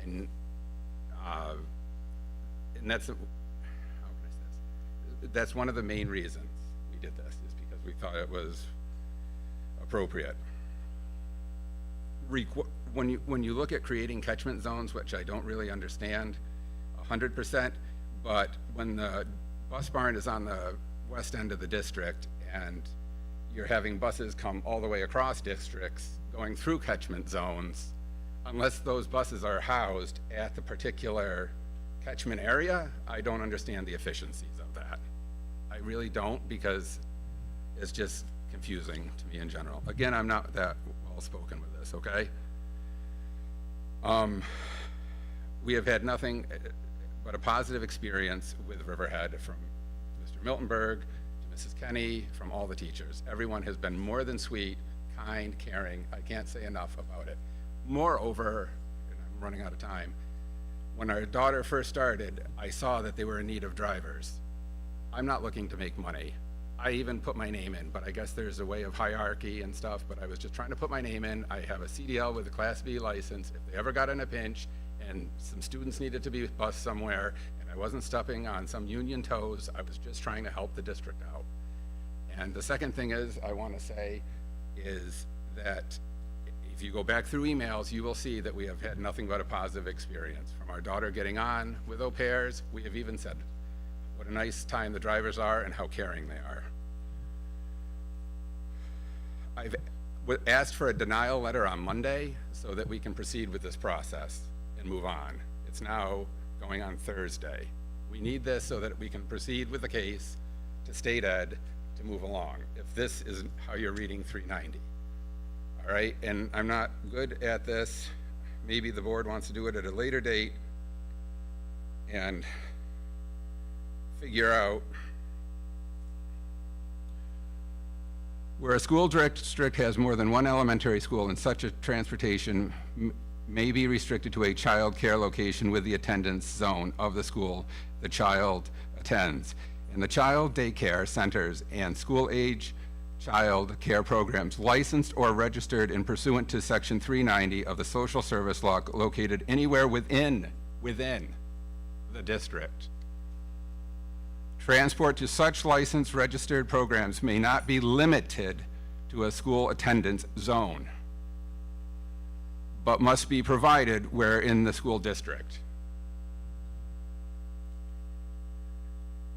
And that's, how can I say this? That's one of the main reasons we did this, is because we thought it was appropriate. When you look at creating catchment zones, which I don't really understand 100%, but when the bus barn is on the west end of the district and you're having buses come all the way across districts going through catchment zones, unless those buses are housed at the particular catchment area, I don't understand the efficiencies of that. I really don't, because it's just confusing to me in general. Again, I'm not that well spoken with this, okay? We have had nothing but a positive experience with Riverhead, from Mr. Miltenberg to Mrs. Kenny, from all the teachers. Everyone has been more than sweet, kind, caring. I can't say enough about it. Moreover, and I'm running out of time, when our daughter first started, I saw that they were in need of drivers. I'm not looking to make money. I even put my name in, but I guess there's a way of hierarchy and stuff, but I was just trying to put my name in. I have a CDL with a Class B license. If they ever got in a pinch and some students needed to be bused somewhere, and I wasn't stepping on some union toes, I was just trying to help the district out. And the second thing is, I want to say, is that if you go back through emails, you will see that we have had nothing but a positive experience. From our daughter getting on with au pairs, we have even said what a nice time the drivers are and how caring they are. I've asked for a denial letter on Monday so that we can proceed with this process and move on. It's now going on Thursday. We need this so that we can proceed with the case to state ed to move along, if this is how you're reading 390. All right, and I'm not good at this. Maybe the board wants to do it at a later date and figure out where a school district has more than one elementary school and such a transportation may be restricted to a child care location with the attendance zone of the school the child attends. And the child daycare centers and school age child care programs licensed or registered in pursuant to section 390 of the social service law located anywhere within the district. Transport to such licensed registered programs may not be limited to a school attendance zone, but must be provided where in the school district.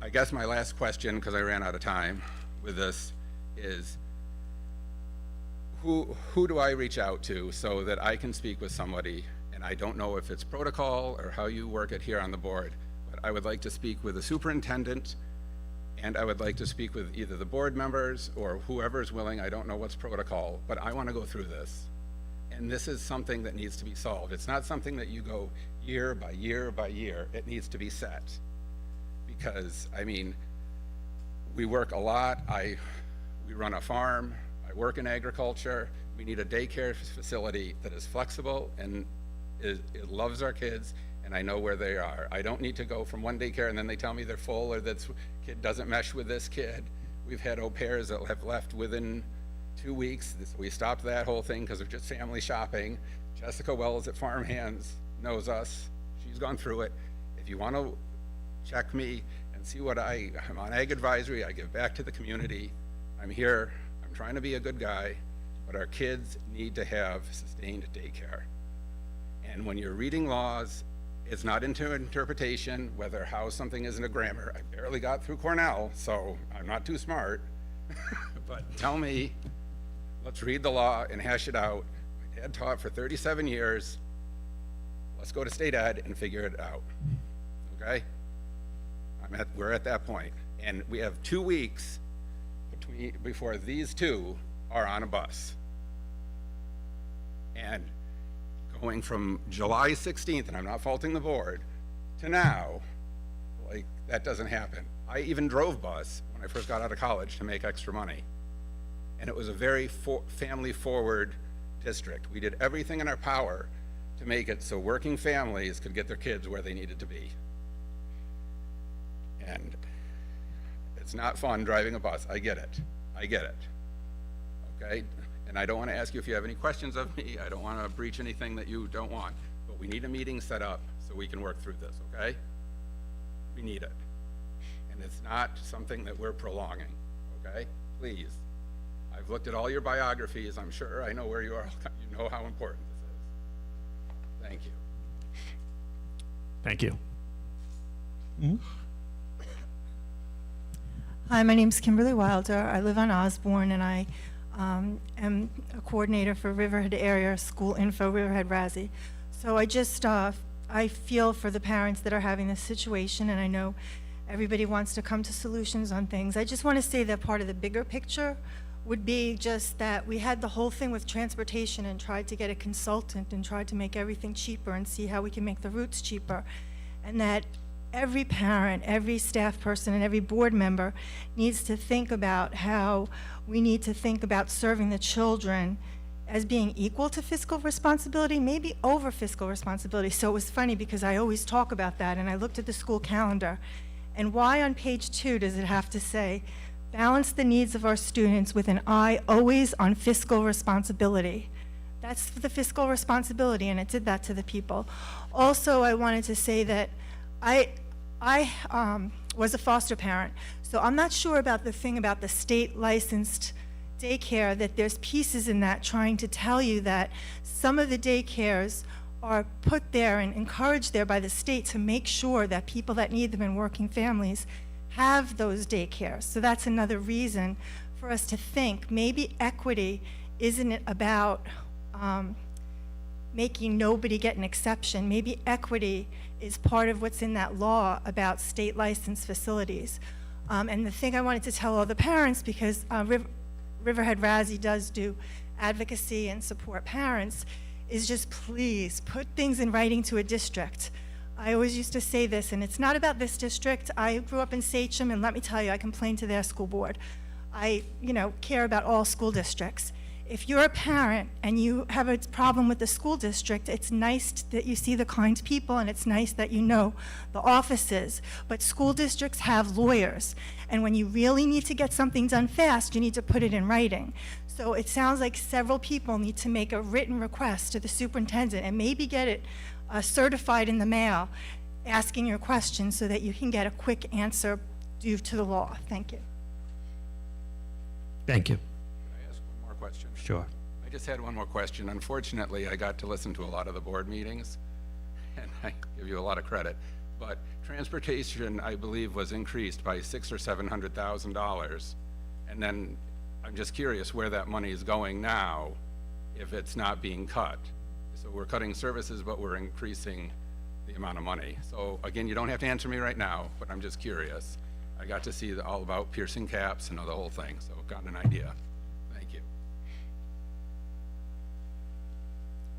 I guess my last question, because I ran out of time with this, is who do I reach out to so that I can speak with somebody? And I don't know if it's protocol or how you work it here on the board, but I would like to speak with the superintendent, and I would like to speak with either the board members or whoever's willing. I don't know what's protocol, but I want to go through this. And this is something that needs to be solved. It's not something that you go year by year by year. It needs to be set. Because, I mean, we work a lot. We run a farm. I work in agriculture. We need a daycare facility that is flexible and it loves our kids, and I know where they are. I don't need to go from one daycare and then they tell me they're full or that kid doesn't mesh with this kid. We've had au pairs that have left within 2 weeks. We stopped that whole thing because of just family shopping. Jessica Wells at Farm Hands knows us. She's gone through it. If you want to check me and see what I'm on Ag Advisory. I give back to the community. I'm here. I'm trying to be a good guy, but our kids need to have sustained daycare. And when you're reading laws, it's not into interpretation, whether how something is in a grammar. I barely got through Cornell, so I'm not too smart. But tell me, let's read the law and hash it out. My dad taught for 37 years. Let's go to state ed and figure it out, okay? We're at that point. And we have 2 weeks before these two are on a bus. And going from July 16th, and I'm not faulting the board, to now, like, that doesn't happen. I even drove bus when I first got out of college to make extra money. And it was a very family-forward district. We did everything in our power to make it so working families could get their kids where they needed to be. And it's not fun driving a bus. I get it. I get it. Okay? And I don't want to ask you if you have any questions of me. I don't want to breach anything that you don't want. But we need a meeting set up so we can work through this, okay? We need it. And it's not something that we're prolonging, okay? Please. I've looked at all your biographies. I'm sure I know where you are. You know how important this is. Thank you. Thank you. Hi, my name's Kimberly Wilder. I live on Osborne, and I am a coordinator for Riverhead Area School Info, Riverhead RASI. So I just, I feel for the parents that are having this situation, and I know everybody wants to come to solutions on things. I just want to say that part of the bigger picture would be just that we had the whole thing with transportation and tried to get a consultant and tried to make everything cheaper and see how we can make the routes cheaper. And that every parent, every staff person, and every board member needs to think about how we need to think about serving the children as being equal to fiscal responsibility, maybe over fiscal responsibility. So it was funny because I always talk about that, and I looked at the school calendar, and why on page 2 does it have to say, balance the needs of our students with an eye always on fiscal responsibility? That's the fiscal responsibility, and it did that to the people. Also, I wanted to say that I was a foster parent, so I'm not sure about the thing about the state licensed daycare, that there's pieces in that trying to tell you that some of the daycares are put there and encouraged there by the state to make sure that people that need them in working families have those daycares. So that's another reason for us to think maybe equity isn't about making nobody get an exception. Maybe equity is part of what's in that law about state licensed facilities. And the thing I wanted to tell all the parents, because Riverhead RASI does do advocacy and support parents, is just please put things in writing to a district. I always used to say this, and it's not about this district. I grew up in Sachem, and let me tell you, I complained to their school board. I, care about all school districts. If you're a parent and you have a problem with the school district, it's nice that you see the kind people, and it's nice that you know the offices. But school districts have lawyers, and when you really need to get something done fast, you need to put it in writing. So it sounds like several people need to make a written request to the superintendent and maybe get it certified in the mail, asking your questions so that you can get a quick answer due to the law. Thank you. Thank you. Can I ask one more question? Sure. I just had one more question. Unfortunately, I got to listen to a lot of the board meetings, and I give you a lot of credit. But transportation, I believe, was increased by $600,000 or $700,000, and then I'm just curious where that money is going now, if it's not being cut. So we're cutting services, but we're increasing the amount of money. So again, you don't have to answer me right now, but I'm just curious. I got to see all about piercing caps and the whole thing, so got an idea. Thank you.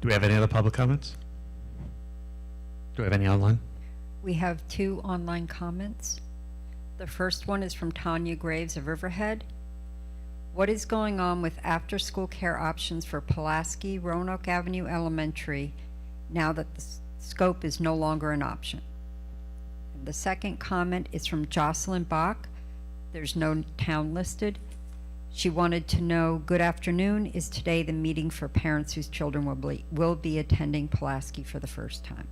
Do we have any other public comments? Do we have any online? We have 2 online comments. The first one is from Tanya Graves of Riverhead. What is going on with after-school care options for Pulaski, Roanoke Avenue Elementary now that the scope is no longer an option? And the second comment is from Jocelyn Bach. There's no town listed. She wanted to know, good afternoon, is today the meeting for parents whose children will be attending Pulaski for the first time?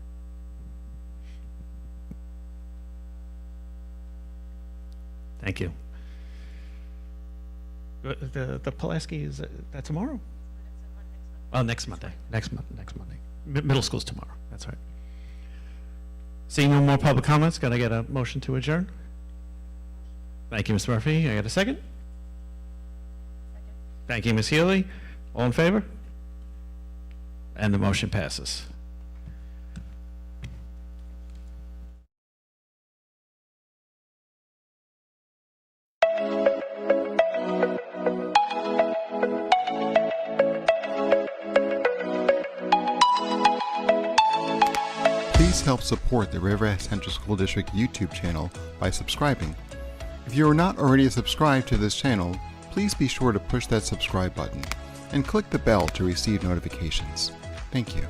Thank you. The Pulaski, is that tomorrow? Oh, next Monday. Next Monday. Middle school's tomorrow. That's right. Seeing no more public comments, can I get a motion to adjourn? Thank you, Ms. Murphy. I get a second? Thank you, Ms. Healy. All in favor? And the motion passes. Please help support the Riverhead Central School District YouTube channel by subscribing. If you are not already subscribed to this channel, please be sure to push that subscribe button and click the bell to receive notifications. Thank you.